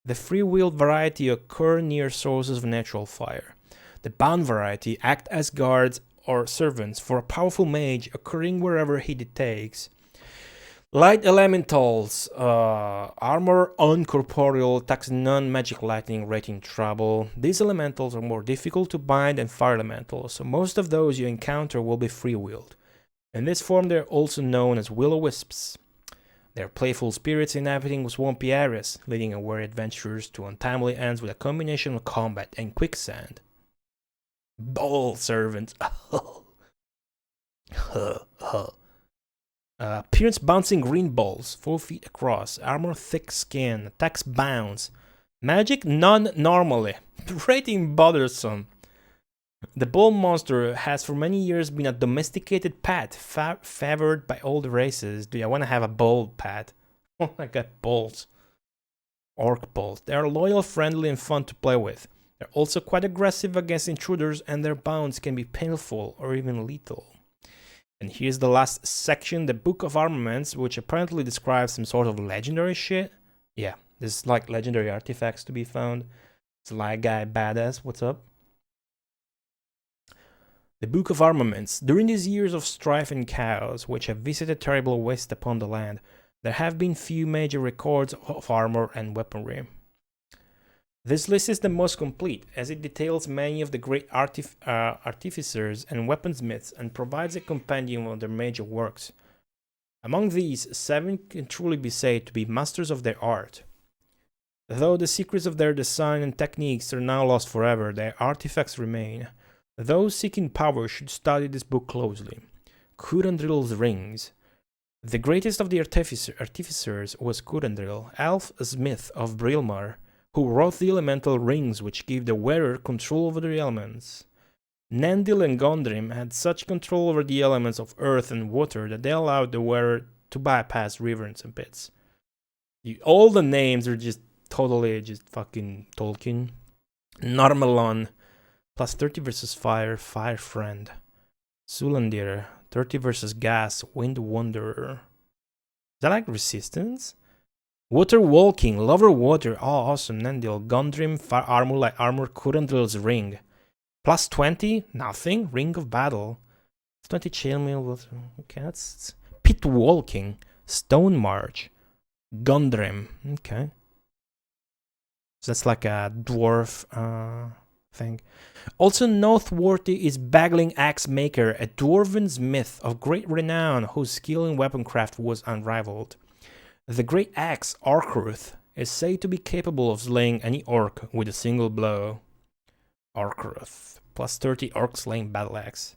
The free-wheeled variety occur near sources of natural fire. The bound variety act as guards or servants for a powerful mage, occurring wherever he takes. Light elementals, armor uncorporeal, attacks non-magic lightning, rating trouble. These elementals are more difficult to bind than fire elementals, so most of those you encounter will be free-wheeled. In this form, they're also known as will-o-wisps. They're playful spirits inhabiting swampy areas, leading unwary adventurers to untimely ends with a combination of combat and quicksand. Ball servants. Appearance bouncing green balls, 4 feet across, armor thick skin, attacks bounce, magic non-normally, rating bothersome. The ball monster has for many years been a domesticated pet, favored by all the races. Do you want to have a ball pet? Oh my god, balls. Orc balls. They are loyal, friendly, and fun to play with. They're also quite aggressive against intruders, and their bounds can be painful or even lethal. And here's the last section, the Book of Armaments, which apparently describes some sort of legendary shit. Yeah, there's like legendary artifacts to be found. It's like guy badass, what's up? The Book of Armaments. During these years of strife and chaos, which have visited terrible waste upon the land, there have been few major records of armor and weaponry. This list is the most complete, as it details many of the great artificers and weaponsmiths and provides a compendium of their major works. Among these, 7 can truly be said to be masters of their art. Though the secrets of their design and techniques are now lost forever, their artifacts remain. Those seeking power should study this book closely. Curandril's Rings. The greatest of the artificers was Curandril, elf smith of Brilmar, who wrought the elemental rings which give the wearer control over the elements. Nandil and Gondrim had such control over the elements of earth and water that they allowed the wearer to bypass rivers and pits. All the names are just totally just fucking Tolkien. Narmelon, plus 30 versus fire, fire friend. Sulandir, 30 versus gas, wind wanderer. Is that like resistance? Water walking, lover water. Oh, awesome. Nendil. Gundrim, fire armor, like armor, Kurandril's ring. Plus 20, nothing. Ring of battle. 20 chainmail. Okay, that's pit walking. Stone march. Gundrim. Okay. So that's like a dwarf thing. Also noteworthy is Bagling Axe Maker, a dwarven smith of great renown whose skill in weaponcraft was unrivaled. The great axe, Arkuth, is said to be capable of slaying any orc with a single blow. Arkuth. Plus 30 orc slaying battle axe.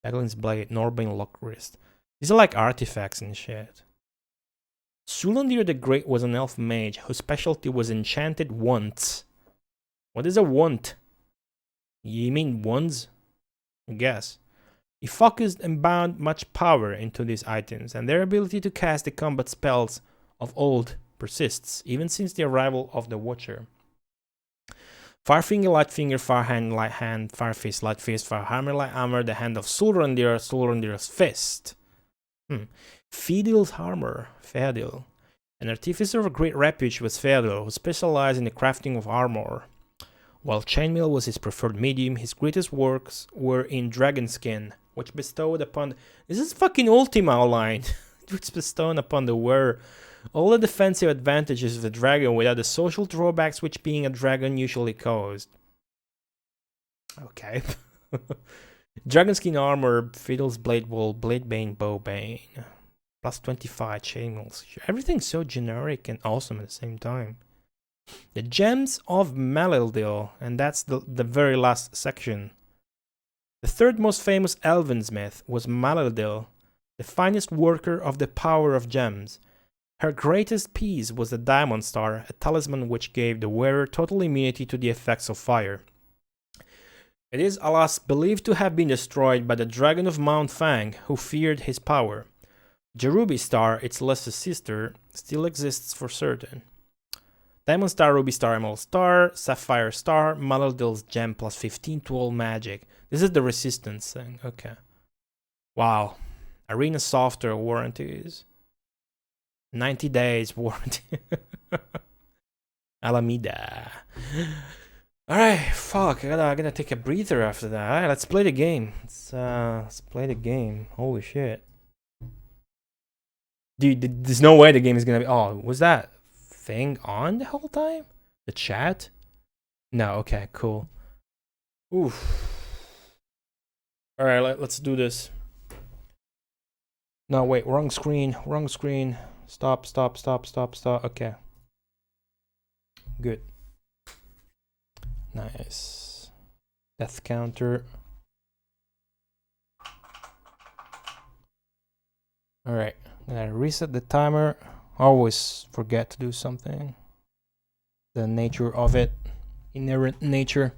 Bagling's blade, Norbane lock wrist. These are like artifacts and shit. Sulandir the Great was an elf mage whose specialty was enchanted wands. What is a wand? You mean wands? I guess. He focused and bound much power into these items, and their ability to cast the combat spells of old persists, even since the arrival of the Watcher. Firefinger, Lightfinger, Firehand, Light Hand, Firefist, Light Fist, Firehammer, Light Hammer, the hand of Sulrandir, Sulrandir's fist. Fedil's armor, Fedil. An artificer of great repute was Fedil, who specialized in the crafting of armor. While chainmail was his preferred medium, his greatest works were in Dragonskin, which bestowed upon... This is fucking Ultima line! Which bestowed upon the wearer all the defensive advantages of the dragon without the social drawbacks which being a dragon usually caused. Okay. Dragonskin armor, Fiddle's Blade Wall, Bladebane, Bowbane. Plus 25 chainmails. Everything's so generic and awesome at the same time. The Gems of Malildil, and that's the very last section. The third most famous elven smith was Malildil, the finest worker of the power of gems. Her greatest piece was the Diamond Star, a talisman which gave the wearer total immunity to the effects of fire. It is, alas, believed to have been destroyed by the Dragon of Mount Fang, who feared his power. The Ruby Star, its lesser sister, still exists for certain. Diamond Star, Ruby Star, Emerald Star, Sapphire Star, Malildil's Gem plus 15 to all magic. This is the resistance thing, okay. Wow. Arena software warranties. 90 days warranty. Alameda. Alright, fuck. I gotta take a breather after that. Alright, let's play the game. Let's play the game. Holy shit. Dude, there's no way the game is gonna be... Oh, was that thing on the whole time? The chat? No, okay, cool. Oof. Alright, let's do this. No, wait, wrong screen. Wrong screen. Stop. Okay. Good. Nice. Death counter. Alright. Reset the timer. Always forget to do something. The nature of it. Inherent nature.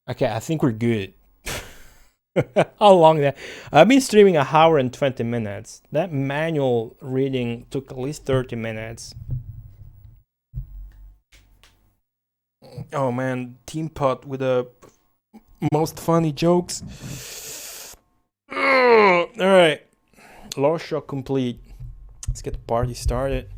Okay, I think we're good. How long that? I've been streaming 1 hour and 20 minutes. That manual reading took at least 30 minutes. Oh man, Team Pot with the most funny jokes. Alright. Lore shot complete. Let's get the party started.